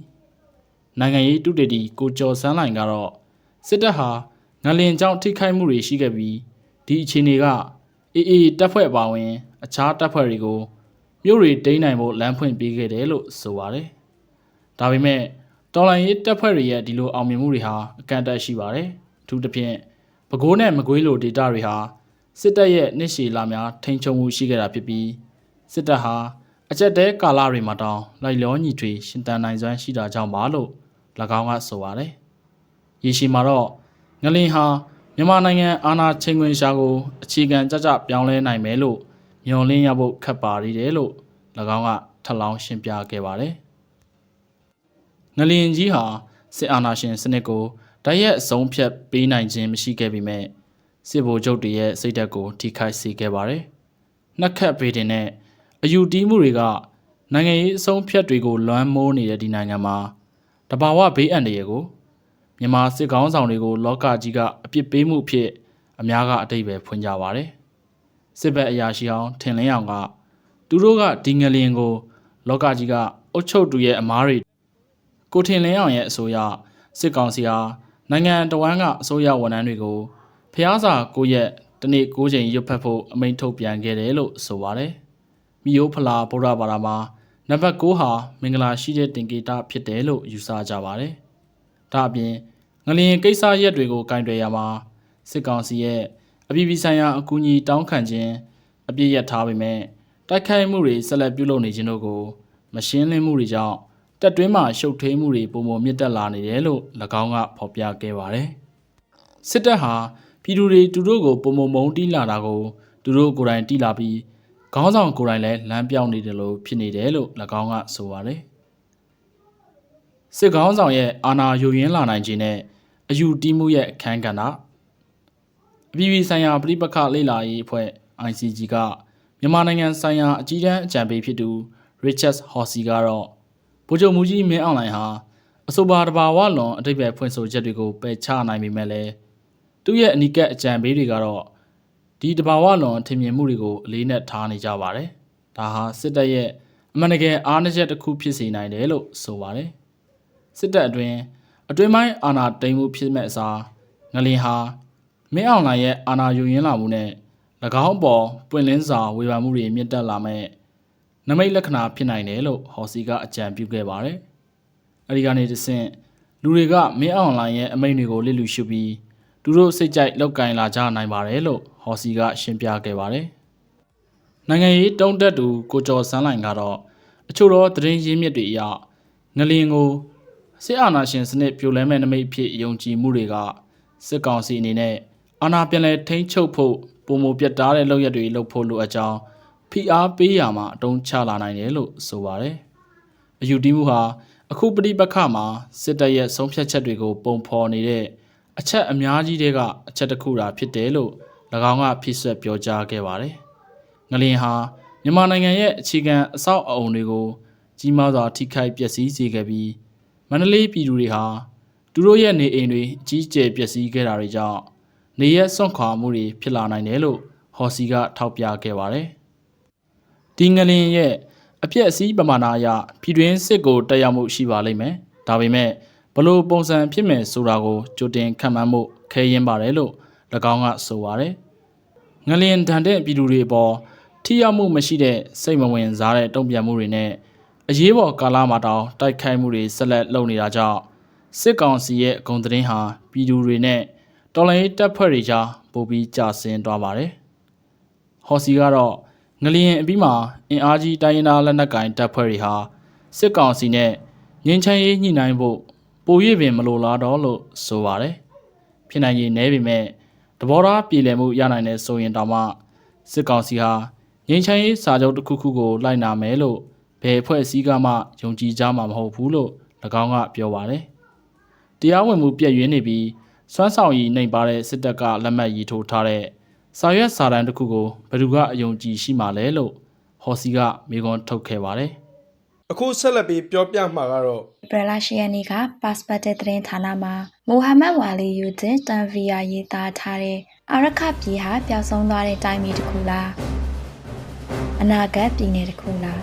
။နိုင်ငံရေးတုတေတီကိုကျော်စန်းလိုင်ကတော့စစ်တပ်ဟာငလင်ကြောင့်ထိခိုက်မှုတွေရှိခဲ့ပြီးဒီအခြေအနေကAAတပ်ဖွဲ့အပါအဝင်အခြားတပ်ဖွဲ့တွေကိုမြို့တွေတိမ်းနိုင်ဖို့လမ်းဖွင့်ပေးခဲ့တယ်လို့ဆိုပါတယ်။ဒါပေမဲ့တော်လိုင်းရေးတပ်ဖွဲ့တွေရဲ့ဒီလိုအောင်မြင်မှုတွေဟာအကန့်အသတ်ရှိပါတယ်။အထူးသဖြင့်ပဲခူးနဲ့မကွေးလိုဒေသတွေဟာစစ်တပ်ရဲ့နှစ်ရှည်လများထိန်းချုပ်မှုရှိခဲ့တာဖြစ်ပြီးစစ်တပ်ဟာအကြက်တဲကာလတွေမှာတောင်လိုက်လောညီထွေရှင်တန်နိုင်စွမ်းရှိတာကြောင့်ပါလို့၎င်းကဆိုပါတယ်။ရေရှည်မှာတော့ငလင်ဟာမြန်မာနိုင်ငံအာဏာချိန်ခွင်ရှာကိုအခြေခံကြကြပြောင်းလဲနိုင်မယ်လို့မျှော်လင့်ရဖို့ခက်ပါသေးတယ်လို့၎င်းကထပ်လောင်းရှင်းပြခဲ့ပါတယ်။ငလင်ကြီးဟာစစ်အာဏာရှင်စနစ်ကိုတိုက်ရိုက်အဆုံးဖြတ်ပေးနိုင်ခြင်းမရှိခဲ့ပေမဲ့စစ်ဗိုလ်ချုပ်တွေရဲ့စိတ်ဓာတ်ကိုထိခိုက်စေခဲ့ပါတယ်။နှက်ခတ်ပေတင်နဲ့အယူတီးမှုတွေကနိုင်ငံရေးအဆုံးဖြတ်တွေကိုလွှမ်းမိုးနေတဲ့ဒီနိုင်ငံမှာတဘာဝဘေးအန္တရာယ်ကိုမြန်မာစစ်ကောင်းဆောင်တွေကိုလောကကြီးကအပြစ်ပေးမှုဖြစ်အများကအတိတ်ပဲဖွင့်ကြပါတယ်။စစ်ဘက်အရာရှိအောင်ထင်လင်းအောင်ကသူတို့ကဒီငလျင်ကိုလောကကြီးကအုတ်ချုပ်သူရဲ့အမားတွေကိုထင်လင်းအောင်ရဲ့အဆိုအရစစ်ကောင်စီဟာနိုင်ငံတော်ဝန်ကအစိုးရဝန်ထမ်းတွေကိုဖျားစာ9ရက်တနေ့9ချိန်ရွတ်ဖတ်ဖို့အမိန့်ထုတ်ပြန်ခဲ့တယ်လို့ဆိုပါတယ်။မိယိုဖလာဗုဒ္ဓဘာသာမှာနံပါတ်9ဟာမင်္ဂလာရှိတဲ့တင်ကေတဖြစ်တယ်လို့ယူဆကြပါတယ်။ဒါအပြင်ငလျင်ကိစ္စရက်တွေကိုကင်တွယ်ရမှာစစ်ကောင်စီရဲ့အပြည်ပြည်ဆိုင်ရာအကူအညီတောင်းခံခြင်းအပြည့်ရထားပေမဲ့တိုက်ခိုက်မှုတွေဆက်လက်ပြုလုပ်နေခြင်းတို့ကိုမရှင်းလင်းမှုတွေကြောင့်တပ်တွင်းမှာရှုပ်ထွေးမှုတွေပုံမမြင့်တက်လာနေတယ်လို့၎င်းကဖော်ပြခဲ့ပါတယ်။စစ်တပ်ဟာပြည်သူတွေသူတို့ကိုပုံမုံတီးလာတာကိုသူတို့ကိုယ်တိုင်တီးလာပြီးခေါင်းဆောင်ကိုယ်တိုင်လည်းလမ်းပြောင်းနေတယ်လို့ဖြစ်နေတယ်လို့၎င်းကဆိုပါတယ်။စစ်ခေါင်းဆောင်ရဲ့အာဏာယိုယွင်းလာနိုင်ခြင်းနဲ့အယူတီးမှုရဲ့အခန်းကဏ္ဍ အပြည်ပြည်ဆိုင်ရာပြည်ပခလေ့လာရေးအဖွဲ့ ICG ကမြန်မာနိုင်ငံဆိုင်ရာအကြီးတန်းအကြံပေးဖြစ်သူ Richard Horsey ကတော့ဗိုလ်ချုပ်မူကြီးမင်းအောင်လှိုင်ဟာအဆိုပါတဘာဝလွန်အဓိပ္ပာယ်ဖွင့်ဆိုချက်တွေကိုပယ်ချနိုင်ပေမဲ့လည်းသူ့ရဲ့အနီးကပ်အကြံပေးတွေကတော့ဒီတဘာဝလွန်ထင်မြင်မှုတွေကိုအလေးနက်ထားနေကြပါတယ်။ဒါဟာစစ်တပ်ရဲ့အမှန်တကယ်အားနည်းချက်တစ်ခုဖြစ်စေနိုင်တယ်လို့ဆိုပါတယ်။စစ်တပ်အတွင်းပိုင်းအာဏာသိမ်းမှုဖြစ်မဲ့အစားငလင်ဟာမင်းအောင်လှိုင်ရဲ့အာဏာယူရင်းလာမှုနဲ့၎င်းပေါ်ပွင့်လင်းစွာဝေဖန်မှုတွေမြင့်တက်လာမဲ့နမိတ်လက္ခဏာဖြစ်နိုင်တယ်လို့ဟော်စီကအကြံပြုခဲ့ပါတယ်။အဲဒီကနေတဆင့်လူတွေကမင်းအောင်လှိုင်ရဲ့အမိန့်တွေကိုလစ်လူရှုပြီးသူတို့စိတ်ကြိုက်လောက်ကင်လာကြနိုင်ပါတယ်လို့ဟော်စီကရှင်းပြခဲ့ပါတယ်။နိုင်ငံရေးတုံးတက်သူကိုကျော်စန်းလှိုင်ကတော့အချို့သောသတင်းရင်းမြစ်တွေအရငလင်ကိုစစ်အာဏာရှင်စနစ်ပြိုလဲမဲ့နမိတ်ဖြစ်ယုံကြည်မှုတွေကစစ်ကောင်စီအနေနဲ့အာဏာပြန်လည်ထိန်းချုပ်ဖို့ပုံမပြတ်သားတဲ့လုပ်ရက်တွေလုပ်ဖို့လိုအပ်ကြောင်းဖိအားပေးရမှာအတုံးချလာနိုင်တယ်လို့ဆိုပါတယ်။အယူတီးမှုဟာအခုပဋိပက္ခမှာစစ်တပ်ရဲ့ဆုံးဖြတ်ချက်တွေကိုပုံဖော်နေတဲ့အချက်အများကြီးတဲ့အချက်တစ်ခုသာဖြစ်တယ်လို့၎င်းကဖြစ်ဆက်ပြောကြားခဲ့ပါတယ်။ငလင်ဟာမြန်မာနိုင်ငံရဲ့အခြေခံအဆောက်အအုံတွေကိုကြီးမားစွာထိခိုက်ပျက်စီးစေခဲ့ပြီးမန္တလေးပြည်သူတွေဟာသူတို့ရဲ့နေအိမ်တွေအကြီးကျယ်ပျက်စီးခဲ့တာတွေကြောင့်နေရစွန့်ခွာမှုတွေဖြစ်လာနိုင်တယ်လို့ဟော်စီကထောက်ပြခဲ့ပါတယ်။ဒီငလင်ရဲ့အပြည့်အစည်းပမာဏအရပြည်တွင်းစစ်ကိုတက်ရောက်မှုရှိပါလိမ့်မယ်။ဒါပေမဲ့ဘလို့ပုံစံဖြစ်မယ်ဆိုတာကိုကြိုတင်ခန့်မှန်းမှုခဲယဉ်ပါတယ်လို့၎င်းကဆိုပါတယ်။ငလင်ဒဏ်တဲ့ပြည်သူတွေအပေါ်ထိရောက်မှုမရှိတဲ့စိတ်မဝင်စားတဲ့တုံ့ပြန်မှုတွေနဲ့အရေးပေါ်ကာလမှာတောင်တိုက်ခိုက်မှုတွေဆက်လက်လုပ်နေတာကြောင့်စစ်ကောင်စီရဲ့အကုန်သတင်းဟာပြည်သူတွေနဲ့တော်လှန်ရေးတပ်ဖွဲ့တွေကြားပိုပြီးကျဆင်းသွားပါတယ်။ဟော်စီကတော့ငလျင်အပြီးမှာအင်အားကြီးတိုင်းရင်းသားလက်နက်ကိုင်တပ်ဖွဲ့တွေဟာစစ်ကောင်စီနဲ့ငြိမ်းချမ်းရေးညှိနှိုင်းဖို့ပို၍ပင်မလိုလားတော့လို့ဆိုပါတယ်။ဖြစ်နိုင်ရည်နည်းပေမဲ့သဘောထားပြည်လည်မှုရနိုင်တဲ့ဆိုရင်တောင်မှစစ်ကောင်စီဟာငြိမ်းချမ်းရေးစာချုပ်တစ်ခုခုကိုလိုက်နာမယ်လို့ဘယ်အဖွဲ့အစည်းကမှယုံကြည်ကြမှာမဟုတ်ဘူးလို့၎င်းကပြောပါတယ်။တရားဝင်မှုပြည့်ရင်းနေပြီးစွမ်းဆောင်ရည်နှိမ်ပါတဲ့စစ်တပ်ကလက်မှတ်ရေးထိုးထားတဲ့စာရွက်စာတမ်းတစ်ခုကိုဘယ်သူကအယုံကြည်ရှိမှလဲလို့ဟော်စီကမေးခွန်းထုတ်ခဲ့ပါတယ်။အခုဆက်လက်ပြီးပြောပြမှာကတော့ဘရလာရှိယနီက Perspective သတင်းဌာနမှာမိုဟာမက်ဝါလီယူတင်တန်ဗီယာရေးသားထားတဲ့အာရခပြည်ဟာပျောက်ဆုံးသွားတဲ့တိုင်းပြည်တစ်ခုလားအနာဂတ်ပြည်နယ်တစ်ခုလား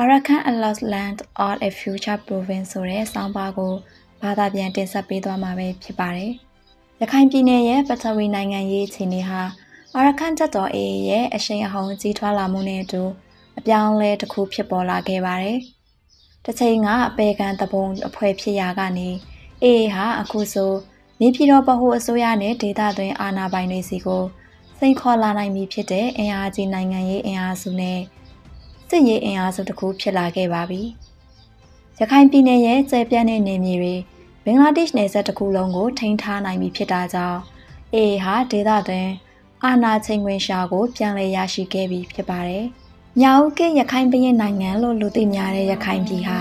Arakan a Lost Land or a Future Province ဆိုတဲ့ဆောင်းပါးကိုဘာသာပြန်တင်ဆက်ပေးသွားမှာပဲဖြစ်ပါတယ်။ရခိုင်ပြည်နယ်ရဲ့ပထဝီနိုင်ငံရေးအခြေအနေဟာအာရကန်တပ်တော် AA ရဲ့အရှိန်အဟုန်ကြီးထွားလာမှုနဲ့အတူအပြောင်းလဲတစ်ခုဖြစ်ပေါ်လာခဲ့ပါတယ်။တစ်ချိန်ကအပေခံတပုံအဖွဲ့ဖြစ်ရာကနေ AA ဟာအခုဆိုနေပြည်တော်ဗဟိုအစိုးရနဲ့ဒေသတွင်းအာဏာပိုင်တွေစီကိုစိန်ခေါ်လာနိုင်ပြီဖြစ်တဲ့အင်အားကြီးနိုင်ငံရေးအင်အားစုနဲ့စစ်ရေးအင်အားစုတစ်ခုဖြစ်လာခဲ့ပါပြီ။ရခိုင်ပြည်နယ်ရဲ့ကျယ်ပြန့်တဲ့နယ်မြေတွေဘင်္ဂလားဒေ့ရှ်နယ်စပ်တစ်ခုလုံးကိုထိန်းထားနိုင်ပြီဖြစ်တာကြောင့်AAဟာဒေသတွင်းအာဏာချိန်ခွင်ရှာကိုပြန်လည်ရရှိခဲ့ပြီဖြစ်ပါတယ်။မြောက်ဦးကရခိုင်ပြည်နိုင်ငံလို့လူသိများတဲ့ရခိုင်ပြည်ဟာ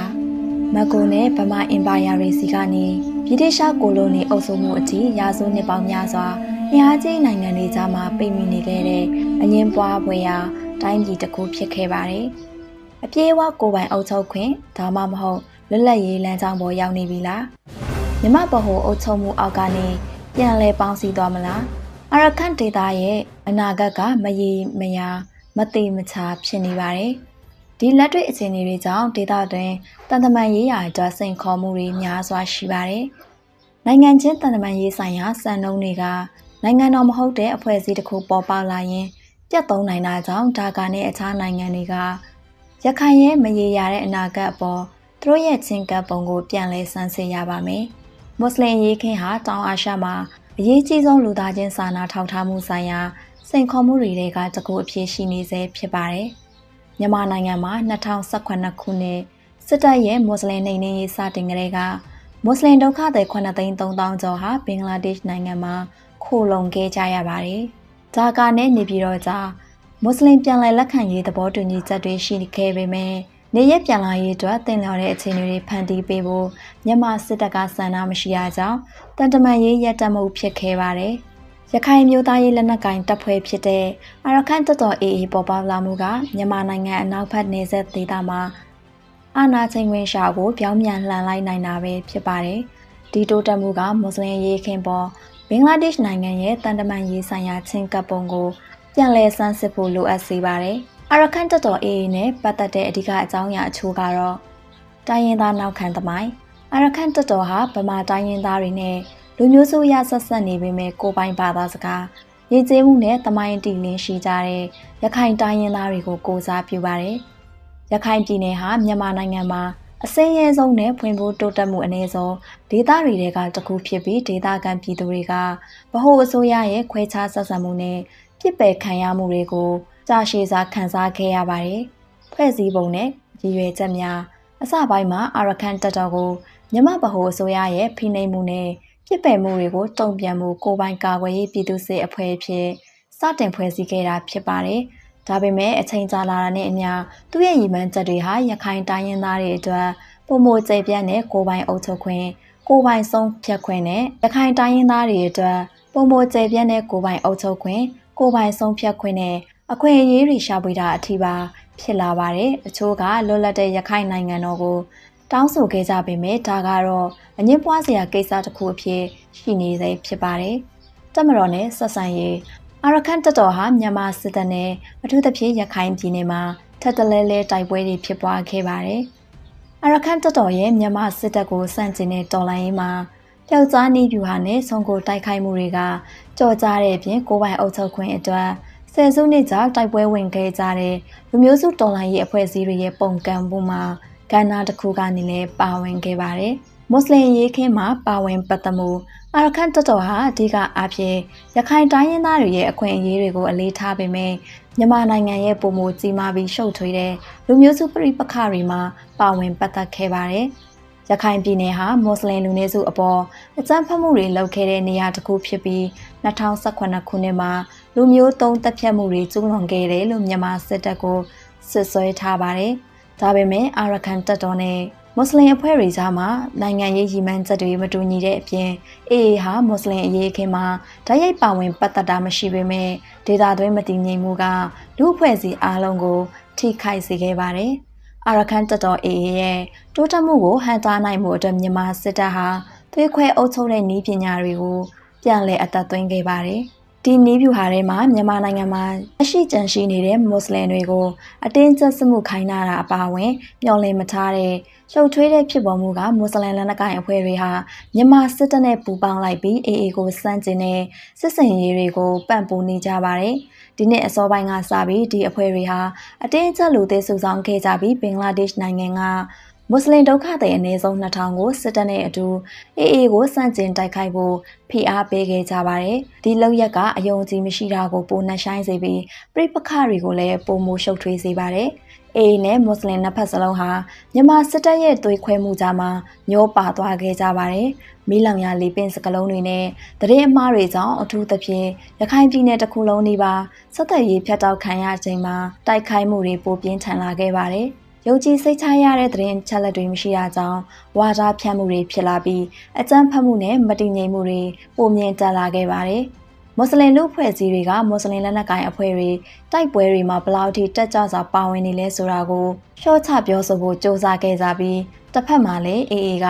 မကွန်နဲ့ဗမာအင်ပါယာရီစီကနေပြည်ထောင်စုကိုလိုနီအုပ်စိုးမှုအထိရာစုနှစ်ပေါင်းများစွာအင်အားကြီးနိုင်ငံတွေကြားမှာပိတ်မိနေခဲ့တဲ့အငင်းပွားပွဲရာတိုင်းပြည်တစ်ခုဖြစ်ခဲ့ပါတယ်။အပြေးအဝကိုယ်ပိုင်အုပ်ချုပ်ခွင့်ဒါမှမဟုတ်လွတ်လပ်ရေးလမ်းကြောင်းပေါ်ရောက်နေပြီလား။မြမဗဟိုအုပ်ချုပ်မှုအောက်ကနေပြန်လဲပေါင်းစည်းသွားမလား။အာရကန်ဒေတာရဲ့အနာဂတ်ကမရေမရာမတိမချာဖြစ်နေပါတယ်။ဒီလက်တွေ့အခြေအနေတွေကြောင့်ဒေတာတွင်တန်တမန်ရေးရာအတွက်စိန်ခေါ်မှုတွေများစွာရှိပါတယ်။နိုင်ငံချင်းတန်တမန်ရေးဆိုင်ရာစံနှုန်းတွေကနိုင်ငံတော်မဟုတ်တဲ့အဖွဲ့အစည်းတစ်ခုပေါ်ပေါက်လာရင်ပြတ်သုံးနိုင်တာကြောင့်ဒါကာနဲ့အခြားနိုင်ငံတွေကရခိုင်ရဲ့မရေရာတဲ့အနာဂတ်အပေါ်သူတို့ရဲ့ချင်းကပ်ပုံကိုပြန်လဲဆန်းစစ်ရပါမယ်။မွတ်စလင်ရေးခင်းဟာတောင်အာရှမှာအရေးကြီးဆုံးလူသားချင်းစာနာထောက်ထားမှုဆိုင်ရာစိန်ခေါ်မှုတွေကတကူအဖြစ်ရှိနေစေဖြစ်ပါတယ်။မြန်မာနိုင်ငံမှာ2018ခုနှစ်စစ်တပ်ရဲ့မွတ်စလင်နှိမ်နင်းရေးစတင်ကလေးကမွတ်စလင်ဒုက္ခသည်9,300,000 ကျော်ဟာဘင်္ဂလားဒေ့ရှ်နိုင်ငံမှာခိုလုံခဲ့ကြရပါတယ်။ဒါကာနဲ့နေပြည်တော်ကြားမွတ်စလင်ပြန်လည်လက်ခံရေးသဘောတူညီချက်တွေရှိခဲ့ပေမဲ့နေရပြန်လာရေးအတွက်တင်လျော်တဲ့အခြေအနေတွေဖန်တီးပေးဖို့မြန်မာစစ်တပ်ကဆန္ဒမရှိရကြောင်းတန်တမန်ရေးရပ်တန့်မှုဖြစ်ခဲ့ပါတယ်။ ရခိုင်မျိုးသားရေးလက်နက်ကိုင်တပ်ဖွဲ့ဖြစ်တဲ့အာရခန့်တပ်တော် AA ပေါ်ပေါက်လာမှုကမြန်မာနိုင်ငံအနောက်ဘက်နယ်စပ်ဒေသမှာအာဏာချိန်ခွင်ရှာကိုပြောင်းပြန်လှန်လိုက်နိုင်တာပဲဖြစ်ပါတယ်။ဒီတိုးတက်မှုကမွတ်စလင်ရေးခင်ပေါ်ဘင်္ဂလားဒေ့ရှ်နိုင်ငံရဲ့တန်တမန်ရေးဆိုင်ရာချင်းကပ်ပုံကိုပြန်လည်ဆန်းစစ်ဖို့လိုအပ်စေပါတယ်။အာရခန့်တပ်တော် AA နဲ့ပတ်သက်တဲ့အဓိကအကြောင်းအရာအချို့ကတော့တိုင်းရင်းသားနောက်ခံသမိုင်းအာရခန့်တပ်တော်ဟာဗမာတိုင်းရင်းသားတွေနဲ့လူမျိုးစုအရဆက်ဆက်နေပေမဲ့ကိုပိုင်ဘာသာစကားရည်ကျေးမှုနဲ့သမိုင်းတည်လင်းရှိကြတဲ့ရခိုင်တိုင်းရင်းသားတွေကိုကိုးစားပြုပါတယ်။ရခိုင်ပြည်နယ်ဟာမြန်မာနိုင်ငံမှာအစင်းရဲဆုံးနဲ့ဖွံ့ဖြိုးတိုးတက်မှုအနည်းဆုံးဒေသတွေကတစ်ခုဖြစ်ပြီးဒေသခံပြည်သူတွေကဗဟိုအစိုးရရဲ့ခွဲခြားဆက်ဆံမှုနဲ့ပြစ်ပယ်ခံရမှုတွေကိုကြာရှည်စွာခံစားခဲ့ရပါတယ်။ဖွဲ့စည်းပုံနဲ့ရည်ရွယ်ချက်များအစပိုင်းမှာအာရခန့်တပ်တော်ကိုမြန်မာဗဟိုအစိုးရရဲ့ဖိနှိပ်မှုနဲ့ပြစ်ပယ်မှုတွေကိုတုံ့ပြန်မှုကိုပိုင်ကာကွယ်ရေးပြည်သူ့စစ်အဖွဲ့အဖြစ်စတင်ဖွဲ့စည်းခဲ့တာဖြစ်ပါတယ်။ဒါပေမဲ့အချိန်ကြာလာတာနဲ့အမျှသူ့ရဲ့ရည်မှန်းချက်တွေဟာရခိုင်တိုင်းရင်းသားတွေအတွက်ပုံမကျပြန့်တဲ့ကိုပိုင်အုပ်ချုပ်ခွင့်ကိုပိုင်ဆုံးဖြတ်ခွင့်နဲ့ရခိုင်တိုင်းရင်းသားတွေအတွက်ပုံမကျပြန့်တဲ့ကိုပိုင်အုပ်ချုပ်ခွင့်ကိုပိုင်ဆုံးဖြတ်ခွင့်နဲ့အခွင့်အရေးတွေရှာဖွေတာအထိပါဖြစ်လာပါတယ်။အချို့ကလွတ်လပ်တဲ့ရခိုင်နိုင်ငံတော်ကိုတောင်းဆိုခဲ့ကြပေမဲ့ဒါကတော့အငြင်းပွားစရာကိစ္စတစ်ခုအဖြစ်ရှိနေသေးဖြစ်ပါတယ်။တပ်မတော်နဲ့ဆက်ဆံရေးအာရခန့်တပ်တော်ဟာမြန်မာစစ်တပ်နဲ့အထူးသဖြင့်ရခိုင်ပြည်နယ်မှာထပ်တလဲလဲတိုက်ပွဲတွေဖြစ်ပွားခဲ့ပါတယ်။အာရခန့်တပ်တော်ရဲ့မြန်မာစစ်တပ်ကိုစန့်ကျင်တဲ့တော်လှန်ရေးမှာပျောက်ကြားနေပြူဟာနဲ့ဆုံးကိုတိုက်ခိုက်မှုတွေကကြော်ကြားတဲ့အပြင်ကိုပိုင်အုပ်ချုပ်ခွင့်အတွက်ဆယ်စုနှစ်ကြာတိုက်ပွဲဝင်ခဲ့ကြတဲ့လူမျိုးစုတော်လှန်ရေးအဖွဲ့အစည်းတွေရဲ့ပုံကံမှုမှာကဏ္ဍတစ်ခုကနေလည်းပါဝင်ခဲ့ပါတယ်။မွတ်စလင်ရေးခင်းမှာပါဝင်ပတ်သက်မှုအာရခန့်တပ်တော်ဟာအဓိကအဖြစ်ရခိုင်တိုင်းရင်းသားတွေရဲ့အခွင့်အရေးတွေကိုအလေးထားပေမဲ့မြန်မာနိုင်ငံရဲ့ပုံမကြီးမားပြီးရှုပ်ထွေးတဲ့လူမျိုးစုပဋိပက္ခတွေမှာပါဝင်ပတ်သက်ခဲ့ပါတယ်။ရခိုင်ပြည်နယ်ဟာမွတ်စလင်လူနည်းစုအပေါ်အကြမ်းဖက်မှုတွေလုပ်ခဲ့တဲ့နေရာတစ်ခုဖြစ်ပြီး2018ခုနှစ်မှာလူမျိုးတုံးတပ်ဖြတ်မှုတွေကျူးလွန်ခဲ့တယ်လို့မြန်မာစစ်တပ်ကိုဆွဆွဲထားပါတယ်။ဒါပေမဲ့အာရခန့်တပ်တော်နဲ့မွတ်စလင်အဖွဲ့တွေကြားမှာနိုင်ငံရေးရည်မှန်းချက်တွေမတူညီတဲ့အပြင် AA ဟာမွတ်စလင်အရေးအခင်းမှာဓာတ်ရိုက်ပါဝင်ပတ်သက်တာမရှိပေမဲ့ဒေသတွင်းမတည်ငြိမ်မှုကလူအဖွဲ့အစည်းအားလုံးကိုထိခိုက်စေခဲ့ပါတယ်။အာရခန့်တပ်တော် AA ရဲ့တိုးတက်မှုကိုဟန်တာနိုင်မှုအတွက်မြန်မာစစ်တပ်ဟာသွေးခွဲအုပ်ချုပ်တဲ့နည်းပညာတွေကိုပြန်လည်အသက်သွင်းခဲ့ပါတယ်။ဒီနည်းဗျူဟာထဲမှာမြန်မာနိုင်ငံမှာအရှိကြံရှိနေတဲ့မွတ်စလင်တွေကိုအတင်းကျပ်စစ်မှုခိုင်းတာအပါအဝင်မျှော်လင့်မထားတဲ့ရှုပ်ထွေးတဲ့ဖြစ်ပေါ်မှုကမွတ်စလင်လက်နက်ကိုင်အဖွဲ့တွေဟာမြန်မာစစ်တပ်နဲ့ပူးပေါင်းလိုက်ပြီး AA ကိုစန့်ကျင်တဲ့စစ်စင်ရေးတွေကိုပံ့ပိုးနေကြပါတယ်။ဒီနှစ်အစောပိုင်းကစပြီးဒီအဖွဲ့တွေဟာအတင်းကျပ်လူသစ်စုဆောင်းခဲ့ကြပြီးဘင်္ဂလားဒေ့ရှ်နိုင်ငံကမွတ်စလင်ဒုက္ခသည်အနည်းဆုံး2000ကိုစစ်တပ်နဲ့အတူ AA ကိုစန့်ကျင်တိုက်ခိုက်ဖို့ဖိအားပေးခဲ့ကြပါတယ်။ဒီလောက်ရက်ကအယုံကြည်မရှိတာကိုပိုနှဆိုင်စေပြီးပြိပခါတွေကိုလည်းပိုမိုရှုပ်ထွေးစေပါတယ်။ AA နဲ့မွတ်စလင်နှစ်ဖက်စလုံးဟာမြန်မာစစ်တပ်ရဲ့သွေးခွဲမှုကြားမှာမျောပါသွားခဲ့ကြပါတယ်။မီးလောင်ရာလေပင်စကလုံးတွေနဲ့တရင်အမှားတွေကြောင့်အထူးသဖြင့်ရခိုင်ပြည်နယ်တစ်ခုလုံးဒီပါစစ်တပ်ရေးဖြတ်တောက်ခံရချိန်မှာတိုက်ခိုက်မှုတွေပိုပြင်းထန်လာခဲ့ပါတယ်။ယုံကြည်စိတ်ချရတဲ့သတင်းချက်လက်တွေမရှိတာကြောင့်ဝါဒဖြန့်မှုတွေဖြစ်လာပြီးအကြမ်းဖက်မှုနဲ့မတည်ငြိမ်မှုတွေပိုမြင့်တက်လာခဲ့ပါတယ်။မွတ်စလင်လူဖွဲ့စည်းတွေကမွတ်စလင်လက်နက်ကိုင်အဖွဲ့တွေတိုက်ပွဲတွေမှာဘလောက်ထိတက်ကြွစွာပါဝင်နေလဲဆိုတာကိုရှော့ချပြောဆိုဖို့စ조사ခဲ့ကြပြီးတစ်ဖက်မှာလည်း AA က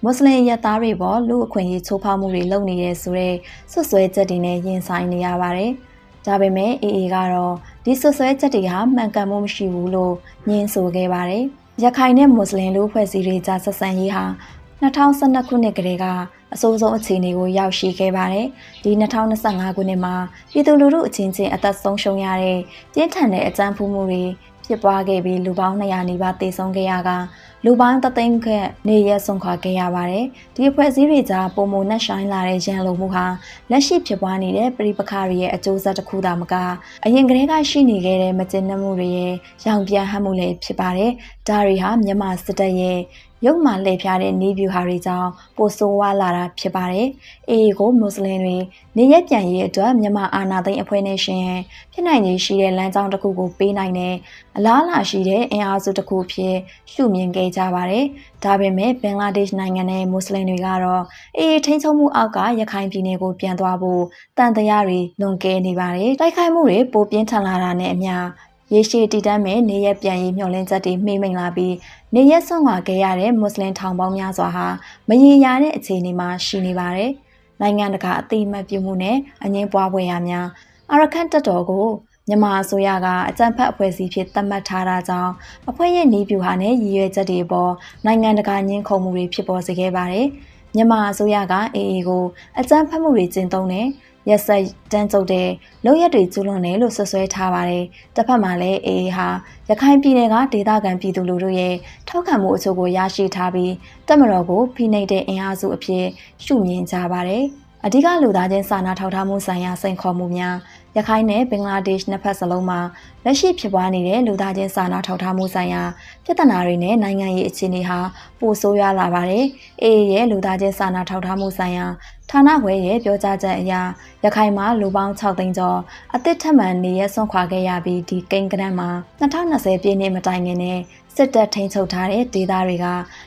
မွတ်စလင်ရဲသားတွေပေါ်လူအခွင့်အရေးချိုးဖောက်မှုတွေလုပ်နေတယ်ဆိုတဲ့ဆွဆွဲချက်တွေနဲ့ရင်ဆိုင်နေရပါတယ်။ဒါပေမဲ့ AA ကတော့ဒီဆွဆွဲချက်တွေဟာမှန်ကန်မှုမရှိဘူးလို့ညင်းဆိုခဲ့ပါတယ်။ရခိုင်နဲ့မွတ်စလင်လူဖွဲ့စည်းတွေကြားဆက်ဆံရေးဟာ2012ခုနှစ်ကတည်းကအဆိုးဆုံးအခြေအနေကိုရောက်ရှိခဲ့ပါတယ်။ဒီ2025ခုနှစ်မှာပြည်သူလူထုအချင်းချင်းအသက်ဆုံးရှုံးရတဲ့ပြင်းထန်တဲ့အကြမ်းဖက်မှုတွေဖြစ်ပွားခဲ့ပြီးလူပေါင်း200နီးပါးသေဆုံးခဲ့ရကလူပေါင်း3သိန်းခန့်နေရဆုံးခွာခဲ့ရပါတယ်။ဒီအဖွဲ့အစည်းတွေကြားပုံမနှက်ဆိုင်လာတဲ့ရန်လိုမှုဟာလက်ရှိဖြစ်ပွားနေတဲ့ပြည်ပခါတွေရဲ့အကျိုးဆက်တစ်ခုသာမကအရင်ကတည်းကရှိနေခဲ့တဲ့မကျေနပ်မှုတွေရဲ့ရောင်ပြန်ဟပ်မှုလည်းဖြစ်ပါတယ်။ဒါတွေဟာမြန်မာစစ်တပ်ရဲ့ ရုပ်မှလှည့်ဖျားတဲ့နေဗျူဟာတွေကြောင့်ပိုဆိုးဝါးလာတာဖြစ်ပါတယ်။အေကိုမွတ်စလင်တွေနေရက်ပြန်ရေးအတွက်မြန်မာအာဏာသိမ်းအဖွဲ့နဲ့ရှင်ဖြစ်နိုင်ခြေရှိတဲ့လမ်းကြောင်းတစ်ခုကိုပေးနိုင်တဲ့အလားအလာရှိတဲ့အင်အားစုတစ်ခုဖြစ်ရှုမြင်ခဲ့ကြပါတယ်။ဒါပေမဲ့ဘင်္ဂလားဒေ့ရှ်နိုင်ငံနဲ့မွတ်စလင်တွေကတော့အေထိန်းချုပ်မှုအောက်ကရခိုင်ပြည်နယ်ကိုပြန်သွားဖို့တန်တရားတွေလွန်ကဲနေပါတယ်။တိုက်ခိုက်မှုတွေပိုပြင်းထန်လာတာနဲ့အမျှရေရှည်တည်တတ်မဲ့နေရက်ပြန်ရေးမျှော်လင့်ချက်တွေမှိမ့်မိန်လာပြီးနေရက်ဆွန့်ခွာခဲ့ရတဲ့မွတ်စလင်ထောင်ပေါင်းများစွာဟာမရေရာတဲ့အခြေအနေမှာရှိနေပါတယ်။နိုင်ငံတကာအသိအမှတ်ပြုမှုနဲ့အငြင်းပွားပွဲရာများအာရခန့်တပ်တော်ကိုမြန်မာအစိုးရကအကြမ်းဖက်အဖွဲ့အစည်းဖြစ်သတ်မှတ်ထားတာကြောင့်အဖွဲ့ရဲ့နေပြူဟာနဲ့ရည်ရွယ်ချက်တွေပေါ်နိုင်ငံတကာညှင်းခုန်မှုတွေဖြစ်ပေါ်စေခဲ့ပါတယ်။မြန်မာအစိုးရကအေအေကိုအကြမ်းဖက်မှုတွေကျင့်သုံးတဲ့ရက်စက်တန်းကျုပ်တဲ့လုပ်ရက်တွေကျူးလွန်တယ်လို့ဆွဆွဲထားပါတယ်။တစ်ဖက်မှာလည်းအေအေဟာရခိုင်ပြည်နယ်ကဒေသခံပြည်သူလူထုရဲ့ထောက်ခံမှုအချို့ကိုရရှိထားပြီးတပ်မတော်ကိုဖိနှိပ်တဲ့အင်အားစုအဖြစ်ရှုမြင်ကြပါတယ်။အဓိကလူသားချင်းစာနာထောက်ထားမှုဆိုင်ရာစိန်ခေါ်မှုများရခိုင်နဲ့ဘင်္ဂလားဒေ့ရှ်နှစ်ဖက်စလုံးမှာလက်ရှိဖြစ်ပွားနေတဲ့လူသားချင်းစာနာထောက်ထားမှုဆိုင်ရာပြဿနာတွေနဲ့နိုင်ငံရေးအခြေအနေဟာပိုဆိုးရွားလာပါတယ်။အေအေရဲ့လူသားချင်းစာနာထောက်ထားမှုဆိုင်ရာဌာနခွဲရဲ့ပြောကြားချက်အရရခိုင်မှာလူပေါင်း6သိန်းကျော်အသစ်ထပ်မံနေရက်ဆွန့်ခွာခဲ့ရပြီးဒီကိန်းဂဏန်းမှာ2020ပြည့်နှစ်မတိုင်ခင်နဲ့စစ်တပ်ထိန်းချုပ်ထားတဲ့ဒေသတွေက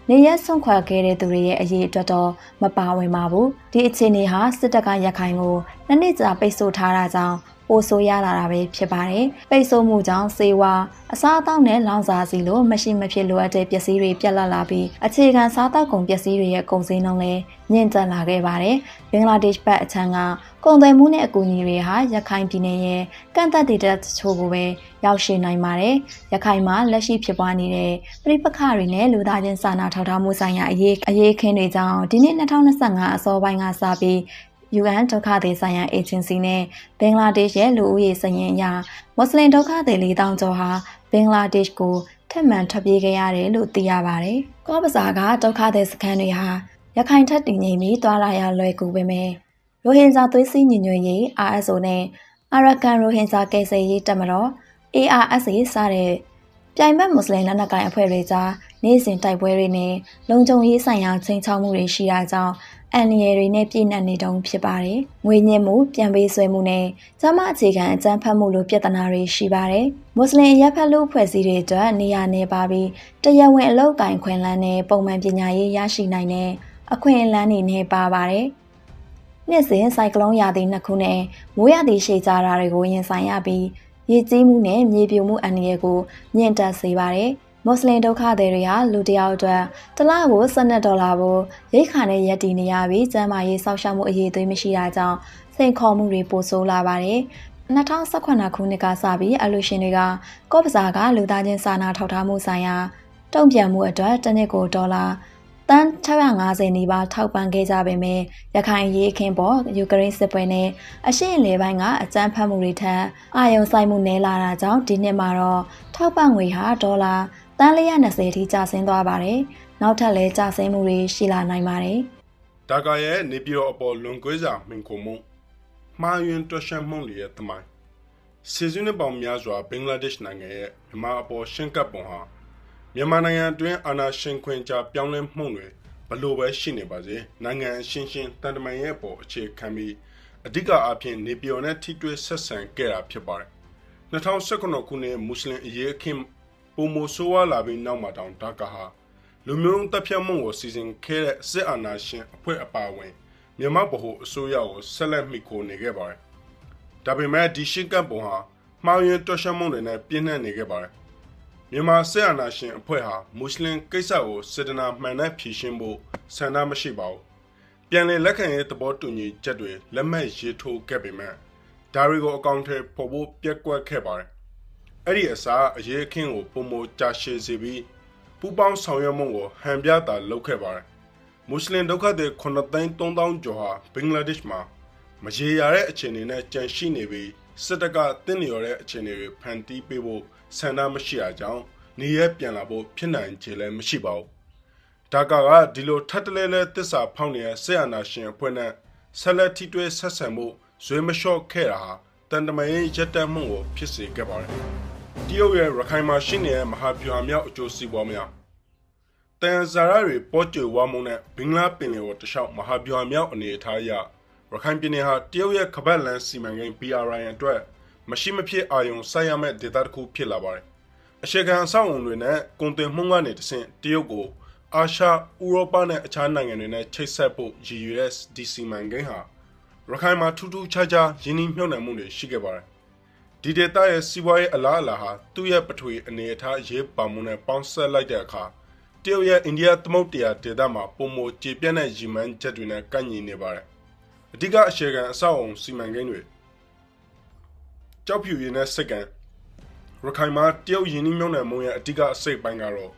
နေရက်ဆွန့်ခွာခဲ့တဲ့သူတွေရဲ့အရေးအတွက်တော့မပါဝင်ပါဘူးဒီအခြေအနေဟာစစ်တပ်ကရခိုင်ကိုနှစ်နှစ်ကြာပိတ်ဆို့ထားတာကြောင့်ပိုဆိုးရလာတာပဲဖြစ်ပါတယ်ပိတ်ဆို့မှုကြောင့်စေဝါအစားအသောက်နဲ့လောင်စာဆီလိုမရှိမဖြစ်လိုအပ်တဲ့ပစ္စည်းတွေပြတ်လတ်လာပြီးအခြေခံစားသောက်ကုန်ပစ္စည်းတွေရဲ့ကုန်စည်နှုန်းလည်းမြင့်တက်လာခဲ့ပါတယ်ဘင်္ဂလားဒေ့ရှ်ဘက်အချမ်းကကုန်သွယ်မှုနဲ့အကူအညီတွေဟာရခိုင်ပြည်နယ်ရဲ့ကန့်သတ်တဲ့တချို့ကိုပဲရောက်ရှိနိုင်ပါတယ်ရခိုင်မှာလက်ရှိဖြစ်ပွားနေတဲ့ပြည်ပခါတွေနဲ့လူသားချင်းစာနာထောက်ထားမှုဆိုင်ရာအရေးအခင်းတွေကြောင့်ဒီနှစ်2025အစောပိုင်းကစပြီး UN ဒုက္ခသည်ဆိုင်ရာအေဂျင်စီနဲ့ဘင်္ဂလားဒေ့ရှ်ရဲ့လူဦးရေစာရင်းအရမွတ်စလင်ဒုက္ခသည်4000ကျော်ဟာဘင်္ဂလားဒေ့ရှ်ကိုထပ်မံထွက်ပြေးခဲ့ရတယ်လို့သိရပါတယ်။ကော့ဘဇာကဒုက္ခသည်စခန်းတွေဟာရခိုင်ထက်တည်ငြိမ်ပြီးတွာလာရလွယ်ကူပေမဲ့ရိုဟင်ဂျာသွေးစည်းညီညွတ်ရေး RSO နဲ့အာရကန်ရိုဟင်ဂျာကယ်ဆယ်ရေးတပ်မတော် ARSA စတဲ့ပြိုင်ဘက်မွတ်စလင်လက်နက်ကိုင်အဖွဲ့တွေကြားနေ့စဉ်တိုက်ပွဲတွေနဲ့လုံခြုံရေးဆိုင်ရာချိန်ချောက်မှုတွေရှိတာကြောင့်အန်ရီတွေနဲ့ပြည့်နှက်နေတုံးဖြစ်ပါတယ်။ငွေညှစ်မှုပြန်ပေးဆွဲမှုနဲ့ကျမအခြေခံအကြမ်းဖက်မှုလိုပြဿနာတွေရှိပါတယ်။မွတ်စလင်ရပ်ဖက်လူဖွဲ့စည်းတွေအတွက်နေရာနေပါပြီးတရားဝင်အလုပ်ကိုင်ခွင့်လန်းနဲ့ပုံမှန်ပညာရေးရရှိနိုင်တဲ့အခွင့်အလမ်းတွေနဲ့ပါပါတယ်။နှစ်စဉ်စိုက်ကလုန်းရာသီနှစ်ခုနဲ့မိုးရာသီရှည်ကြတာတွေကိုရင်ဆိုင်ရပြီးရေကြီးမှုနဲ့မြေပြိုမှုအန္တရာယ်ကိုမြင့်တက်စေပါတယ်။မွတ်စလင်ဒုက္ခသည်တွေဟာလူတစ်ယောက်အတွက်တစ်လကို$12ကိုရိတ်ခါနဲ့ရက်တည်နေရပြီးကျန်းမာရေးစောင့်ရှောက်မှုအရေးသွေးမရှိတာကြောင့်စိန်ခေါ်မှုတွေပိုဆိုးလာပါတယ်။2018ခုနှစ်ကစပြီးအလူရှင်တွေကကော့ဘဇာကလူသားချင်းစာနာထောက်ထားမှုဆိုင်ရာတုံ့ပြန်မှုအတွက်တစ်နှစ်ကို$တန်650နီးပါးထောက်ပံ့ခဲ့ကြပေမဲ့ရခိုင်ရေးအခင်းပေါ်ယူကရိန်းစစ်ပွဲနဲ့အရှေ့အလယ်ပိုင်းကအကြမ်းဖက်မှုတွေထက်အာရုံစိုက်မှုနည်းလာတာကြောင့်ဒီနှစ်မှာတော့ထောက်ပံ့ငွေဟာ$တန်420ထိကျဆင်းသွားပါတယ်။နောက်ထပ်လည်းကျဆင်းမှုတွေရှိလာနိုင်ပါတယ်။ဒါကာရဲ့နေပြည်တော်အပေါ်လွန်ကွဲစာမင်ခုံမှုမှားယွင်းတွက်ချက်မှုတွေရဲ့တမိုင်းစီဇူးနှစ်ပေါင်းများစွာဘင်္ဂလားဒေ့ရှ်နိုင်ငံရဲ့မြန်မာအပေါ်ရှင်းကပ်ပုံဟာမြန်မာနိုင်ငံအတွင်းအာဏာရှင်ခွင်ကြားပြောင်းလဲမှုတွေဘလို့ပဲရှိနေပါစေနိုင်ငံရှင်းရှင်းတန်တမန်ရဲ့အပေါ်အခြေခံပြီးအဓိကအဖြစ်နေပြည်တော်နဲ့ထိတွေ့ဆက်ဆံခဲ့တာဖြစ်ပါတယ်2019ခုနှစ်မွတ်စလင်အရေးအခင်းပုံမဆိုးဝါးလာပြီးနောက်မှာတောင်ဒါကာဟာလူမျိုးတပ်ဖြတ်မှုကိုစီစဉ်ခဲ့တဲ့စစ်အာဏာရှင်အဖွဲ့အပါအဝင်မြန်မာဗဟိုအစိုးရကိုဆက်လက်မိခိုနေခဲ့ပါတယ်ဒါပေမဲ့ဒီရှင်းကပ်ပုံဟာမှားယွင်းတွက်ချက်မှုတွေနဲ့ပြင်းထန်နေခဲ့ပါတယ်မြန်မာစစ်အာဏာရှင်အဖွဲ့ဟာမွတ်စလင်ကိစ္စကိုစေတနာမှန်နဲ့ဖြေရှင်းဖို့ဆန္ဒမရှိပါဘူး။ပြန်လည်လက်ခံရေးသဘောတူညီချက်တွေလက်မှတ်ရေးထိုးခဲ့ပေမဲ့ဒါတွေကိုအကောင့်ထဲပေါ်ဖို့ပြက်ကွက်ခဲ့ပါတယ်။အဲ့ဒီအစားအရေးအခင်းကိုပုံမကြာရှည်စေပြီးပူပေါင်းဆောင်ရွက်မှုကိုဟန်ပြတာလုပ်ခဲ့ပါတယ်။မွတ်စလင်ဒုက္ခသည်9,300,000ကျော်ဟာဘင်္ဂလားဒေ့ရှ်မှာမရေရာတဲ့အခြေအနေနဲ့ကြန့်ရှိနေပြီးစစ်တပ်ကတင်းလျော်တဲ့အခြေအနေတွေဖန်တီးပေးဖို့ဆန္ဒမရှိတာကြောင့်နေရပြန်လာဖို့ဖြစ်နိုင်ခြေလည်းမရှိပါဘူး။ဒါကာကဒီလိုထပ်တလဲလဲသစ္စာဖောက်နေတဲ့ဆက်အာဏာရှင်အဖွဲ့နဲ့ဆက်လက်ထိတွေ့ဆက်ဆံမှုဇွေမလျှော့ခဲ့တာဟာတန်တမာရေးရက်တက်မှုကိုဖြစ်စေခဲ့ပါတယ်။တရုတ်ရဲ့ရခိုင်မှာရှိနေတဲ့မဟာဗျူဟာမြောက်အကျိုးစီးပွားများ တန်ဇာရတွေပေါ်ကျွေဝါမုံနဲ့ဘင်္ဂလားပင်လယ်ကိုတခြားမဟာဗျူဟာမြောက်အနေအထားအရရခိုင်ပြည်နယ်ဟာတရုတ်ရဲ့ခပတ်လန်စီမံကိန်း BRI အတွက်မရှိမဖြစ်အာရုံစိုက်ရမယ့်ဒေသတစ်ခုဖြစ်လာပါတယ်။အခြေခံအဆောက်အုံတွေနဲ့ကုန်သွယ်မှုကနေတဆင့်တရုတ်ကိုအာရှ၊ဥရောပနဲ့အခြားနိုင်ငံတွေနဲ့ချိတ်ဆက်ဖို့ရည်ရွယ်တဲ့ဒီစီမံကိန်းဟာရခိုင်မှာထူးထူးခြားခြားရင်းနှီးမြှုပ်နှံမှုတွေရှိခဲ့ပါတယ်။ဒီဒေသရဲ့စီးပွားရေးအလားအလာဟာသူ့ရဲ့ပထဝီအနေအထားရေးပါမှုနဲ့ပေါင်းစပ်လိုက်တဲ့အခါတရုတ်ရဲ့အိန္ဒိယသမုဒ္ဒရာဒေသမှာပုံမကျေပြန့်တဲ့ရည်မှန်းချက်တွေနဲ့ကန့်ညီနေပါတယ်။အဓိကအခြေခံအဆောက်အုံစီမံကိန်းတွေကျောက်ဖြူရင်းနဲ့စိတ်ကံရခိုင်မှာတရုတ်ရင်းနှီးမြှုပ်နှံမှုရဲ့အဓိကအစိတ်ပိုင်းကတော့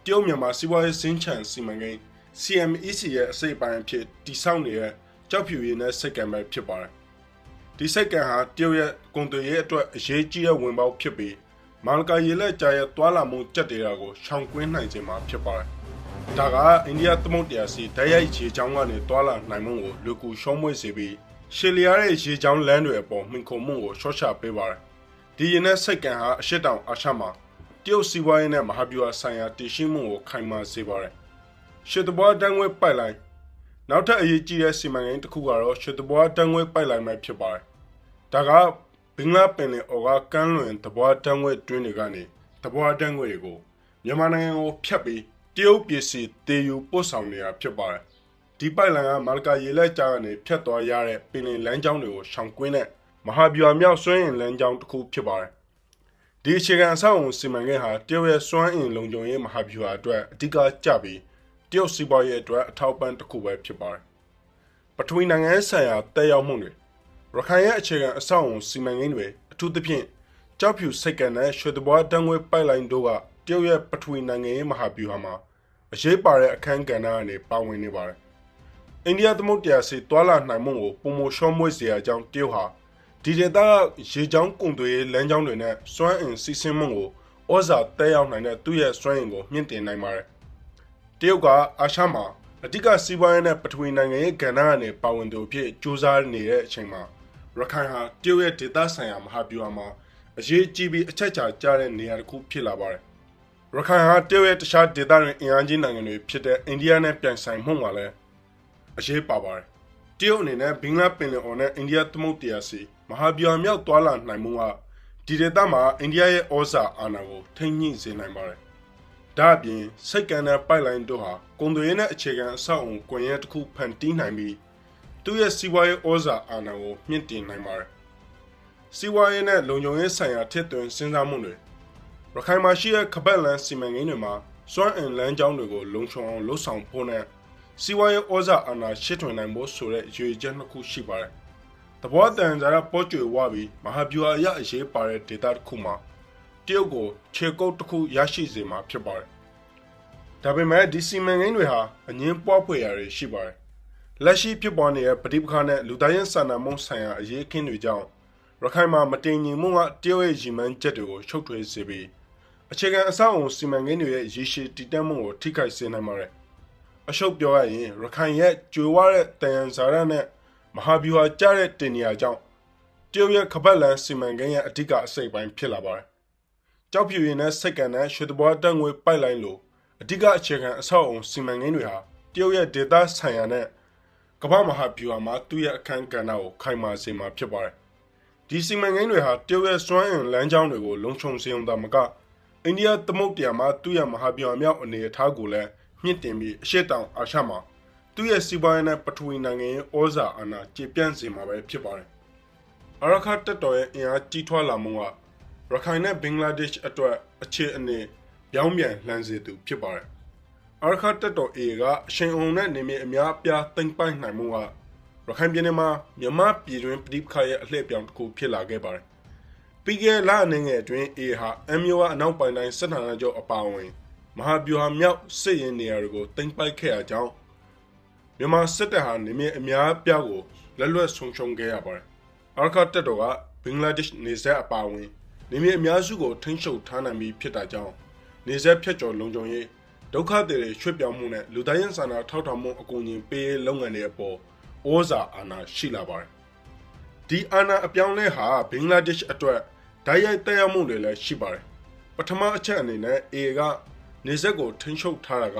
တရုတ်မြန်မာစီးပွားရေးစင်းချံစီမံကိန်း CMEC ရဲ့အစိတ်ပိုင်းအဖြစ်တည်ဆောက်နေတဲ့ကျောက်ဖြူရင်းနဲ့စိတ်ကံပဲဖြစ်ပါတယ်။ဒီစိတ်ကံဟာတရုတ်ရဲ့ကုန်သွယ်ရေးအတွက်အရေးကြီးတဲ့ဝင်ပေါက်ဖြစ်ပြီးမာလကာရေလက်ကြားရဲ့တွာလာမှုကြက်တေတာကိုရှောင်ကွင်းနိုင်ခြင်းမှာဖြစ်ပါတယ်။ဒါကအိန္ဒိယသမုဒ္ဒရာစီဓာတ်ရိုက်ရေချောင်းကနေတွာလာနိုင်မှုကိုလူကူရှုံးမွေ့စေပြီးရှည်လျားတဲ့ရေချောင်းလမ်းတွေအပေါ်မှီခိုမှုကိုရှော့ချပေးပါတယ်။ဒီရင်းနဲ့စိတ်ကံဟာအရှက်တောင်အာရှမှာတရုတ်စီးပွားရေးနဲ့မဟာဗျူဟာဆိုင်ရာတည်ရှိမှုကိုခိုင်မာစေပါတယ်။ရှစ်တဘွားတန်းငွေပိုက်လိုင်းနောက်ထပ်အရေးကြီးတဲ့စီမံကိန်းတစ်ခုကတော့ရှစ်တဘွားတန်းငွေပိုက်လိုင်းပဲဖြစ်ပါတယ်။ဒါကဘင်္ဂလားပင်လယ်အော်ကကမ်းလွန်တဘွားတန်းငွေတွင်းတွေကနေတဘွားတန်းငွေတွေကိုမြန်မာနိုင်ငံကိုဖြတ်ပြီးတရုတ်ပြည်စီတည်ယူပို့ဆောင်နေတာဖြစ်ပါတယ်။ဒီပိုက်လိုင်းကမာလကာရေလက်ကြားကနေဖြတ်သွားရတဲ့ပင်လယ်လမ်းကြောင်းတွေကိုရှောင်ကွင်းတဲ့မဟာဗျူဟာမြောက်စွမ်းအင်လမ်းကြောင်းတစ်ခုဖြစ်ပါတယ်။ဒီအခြေခံအဆောက်အုံစီမံကိန်းဟာတရုတ်ရဲ့စွမ်းအင်လုံခြုံရေးမဟာဗျူဟာအတွက်အဓိကကျပြီးတရုတ်စီးပွားရေးအတွက်အထောက်ပံ့တစ်ခုပဲဖြစ်ပါတယ်။ပထဝီနိုင်ငံဆိုင်ရာတက်ရောက်မှုတွေရခိုင်ရဲ့အခြေခံအဆောက်အုံစီမံကိန်းတွေအထူးသဖြင့်ကျောက်ဖြူစိတ်ကံနဲ့ရွှေတဘွားတန်းငွေပိုက်လိုင်းတို့ကတရုတ်ရဲ့ပထဝီနိုင်ငံရေးမဟာဗျူဟာမှာအရေးပါတဲ့အခန်းကဏ္ဍကနေပါဝင်နေပါတယ်။အိန္ဒိယသမုဒ္ဒရာစီတွာလာနိုင်မှုကိုပုံမရှော့မွေ့စေရကြောင်းတရုတ်ဟာဒီဒေသရေချောင်းကုန်သွယ်ရေးလမ်းကြောင်းတွေနဲ့စွမ်းအင်စီးဆင်းမှုကိုဩဇာတက်ရောက်နိုင်တဲ့သူ့ရဲ့စွမ်းအင်ကိုမြင့်တင်နိုင်ပါတယ်။တရုတ်ကအာရှမှာအဓိကစီးပွားရေးနဲ့ပထဝီနိုင်ငံရေးကဏ္ဍကနေပါဝင်သူအဖြစ်ကြိုးစားနေတဲ့အချိန်မှာရခိုင်ဟာတရုတ်ရဲ့ဒေသဆိုင်ရာမဟာဗျူဟာမှာအရေးကြီးပြီးအချက်ချာကျတဲ့နေရာတစ်ခုဖြစ်လာပါတယ်။ရခိုင်ဟာတရုတ်ရဲ့တခြားဒေသတွေအင်အားကြီးနိုင်ငံတွေဖြစ်တဲ့အိန္ဒိယနဲ့ပြိုင်ဆိုင်မှုမှာလည်းအရေးပါပါတယ်။တရုတ်အနေနဲ့ဘင်္ဂလားပင်လယ်အော်နဲ့အိန္ဒိယသမုဒ္ဒရာစီမဟာဗျူဟာမြောက်သွားလာနိုင်မှုကဒီဒေသမှာအိန္ဒိယရဲ့ဩဇာအာဏာကိုထိန်းညှိစေနိုင်ပါတယ်။ဒါအပြင်စိတ်ကံတဲ့ပိုက်လိုင်းတို့ဟာကုန်သွယ်ရေးနဲ့အခြေခံအဆောက်အုံကွန်ရက်တစ်ခုဖန်တီးနိုင်ပြီးသူ့ရဲ့စီးပွားရေးဩဇာအာဏာကိုမြင့်တင်နိုင်ပါတယ်။စီးပွားရေးနဲ့လုံခြုံရေးဆိုင်ရာထစ်သွင်းစဉ်းစားမှုတွေရခိုင်မှာရှိတဲ့ခပတ်လန်စီမံကိန်းတွေမှာစွမ်းအင်လမ်းကြောင်းတွေကိုလုံခြုံအောင်လှုပ်ဆောင်ဖို့နဲ့စီးပွားရေးဩဇာအာဏာရှစ်ထွင်နိုင်ဖို့ဆိုတဲ့ရည်ရွယ်ချက်နှစ်ခုရှိပါတယ်။တဘောတန်ဇာရပေါ်ကျွေဝပြီးမဟာဗျူဟာအရအရေးပါတဲ့ဒေသတစ်ခုမှာတရုတ်ကိုခြေကုပ်တစ်ခုရရှိစေမှာဖြစ်ပါတယ်။ဒါပေမဲ့ဒီစီမံကိန်းတွေဟာအငင်းပွားဖွယ်ရာတွေရှိပါတယ်။လက်ရှိဖြစ်ပေါ်နေတဲ့ပဋိပက္ခနဲ့လူသားချင်းစာနာမှုဆိုင်ရာအရေးအခင်းတွေကြောင့်ရခိုင်မှာမတင်ညီမှုကတရုတ်ရဲ့ရည်မှန်းချက်တွေကိုရှုပ်ထွေးစေပြီးအခြေခံအဆောက်အုံစီမံကိန်းတွေရဲ့ရည်ရှိတည်တံ့မှုကိုထိခိုက်စေနိုင်ပါတယ်။အရှုပ်ပြောရရင်ရခိုင်ရဲ့ကြွယ်ဝတဲ့တယံဇာရနဲ့မဟာဗျူဟာကျတဲ့တင်နေရာကြောင့်တရုတ်ရဲ့ခပတ်လန်စီမံကိန်းရဲ့အဓိကအစိတ်ပိုင်းဖြစ်လာပါတယ်။ကျောက်ဖြူရင်းနဲ့စိတ်ကံနဲ့ရွှေတဘွားတန်းငွေပိုက်လိုင်းလိုအဓိကအခြေခံအဆောက်အုံစီမံကိန်းတွေဟာတရုတ်ရဲ့ဒေသဆိုင်ရာနဲ့ကမ္ဘာမဟာဗျူဟာမှာသူ့ရဲ့အခန်းကဏ္ဍကိုခိုင်မာစေမှာဖြစ်ပါတယ်။ဒီစီမံကိန်းတွေဟာတရုတ်ရဲ့စွမ်းအင်လမ်းကြောင်းတွေကိုလုံခြုံစေုံသာမကအိန္ဒိယသမုဒ္ဒရာမှာသူ့ရဲ့မဟာဗျူဟာမြောက်အနေအထားကိုလည်းမြင့်တင်ပြီးအရှေ့တောင်အာရှမှာသူ့ရဲ့စီးပွားရေးနဲ့ပထဝီနိုင်ငံရေးဩဇာအာဏာကျေပြန့်စေမှာပဲဖြစ်ပါတယ်။အာရခတပ်တော်ရဲ့အင်အားကြီးထွားလာမှုကရခိုင်နဲ့ဘင်္ဂလားဒေ့ရှ်အတွက်အခြေအနေပြောင်းပြန်လှန်စေသူဖြစ်ပါတယ်။အာရခတပ်တော် A ကအရှင်အုံနဲ့နေမြေအများအပြားသိမ်းပိုက်နိုင်မှုကရခိုင်ပြည်နယ်မှာမြန်မာပြည်တွင်းပဋိပက္ခရဲ့အလှည့်ပြောင်းတစ်ခုဖြစ်လာခဲ့ပါတယ်။ပြီးခဲ့လအနေငယ်အတွင်း A ဟာ MO အနောက်ပိုင်းတိုင်းစစ်ဌာနချုပ်အပါအဝင်မဟာဗျူဟာမြောက်စစ်ရေးနေရာတွေကိုသိမ်းပိုက်ခဲ့ရကြောင်းမြန်မာစစ်တပ်ဟာနေမြေအများအပြားကိုလက်လွတ်ဆုံးရှုံးခဲ့ရပါတယ်။အာရခတပ်တော်ကဘင်္ဂလားဒေ့ရှ်နေဆက်အပါအဝင်နေမြေအများစုကိုထိန်းချုပ်ထားနိုင်ပြီးဖြစ်တာကြောင့်နေဆက်ဖြတ်ကျော်လုံခြုံရေးဒုက္ခသည်တွေရွှေ့ပြောင်းမှုနဲ့လူသားချင်းစာနာထောက်ထားမှုအကူအညီပေးရေးလုပ်ငန်းတွေအပေါ်ဩဇာအာဏာရှိလာပါတယ်။ဒီအာဏာအပြောင်းလဲဟာဘင်္ဂလားဒေ့ရှ်အတွက်ဓာတ်ရိုက်သက်ရောက်မှုတွေလည်းရှိပါတယ်။ပထမအချက်အနေနဲ့ A ကနေဆက်ကိုထိန်းချုပ်ထားတာက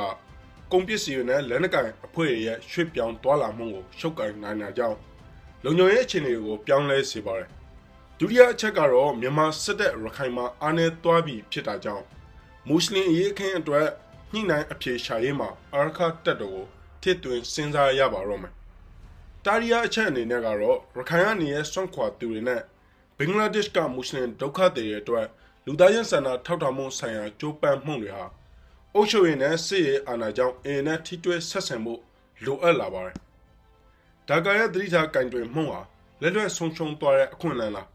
ကုန်ပစ္စည်းတွေနဲ့လက်နက်ကိုင်အဖွဲ့တွေရဲ့ရွှေ့ပြောင်းသွားလာမှုကိုရှုပ်ကိုင်နိုင်တာကြောင့်လုံခြုံရေးအခြေအနေကိုပြောင်းလဲစေပါတယ်ဒုတိယအချက်ကတော့မြန်မာစစ်တပ်ရခိုင်မှာအားနည်းသွားပြီးဖြစ်တာကြောင့်မွတ်စလင်အရေးအခင်းအတွက်ညှိနှိုင်းအပြေရှာရေးမှာအာရခတပ်တော်ကိုထည့်သွင်းစဉ်းစားရပါတော့မယ်တာရီယာအချက်အနေနဲ့ကတော့ရခိုင်ကနေရဲ့ဆွန့်ခွာသူတွေနဲ့ဘင်္ဂလားဒေ့ရှ်ကမွတ်စလင်ဒုက္ခသည်တွေအတွက်လူသားချင်းစာနာထောက်ထားမှုဆိုင်ရာကြိုးပမ်းမှုတွေဟာအုပ်ချုပ်ရေးနဲ့စစ်ရေးအာဏာကြောင့်အင်းနဲ့ထိတွေ့ဆက်ဆံမှုလိုအပ်လာပါတယ်ဒါကရဲ့သတိထားကင်တွင်မှုဟာလက်လွတ်ဆုံးရှုံးသွားတဲ့အခွင့်အလမ်းလာ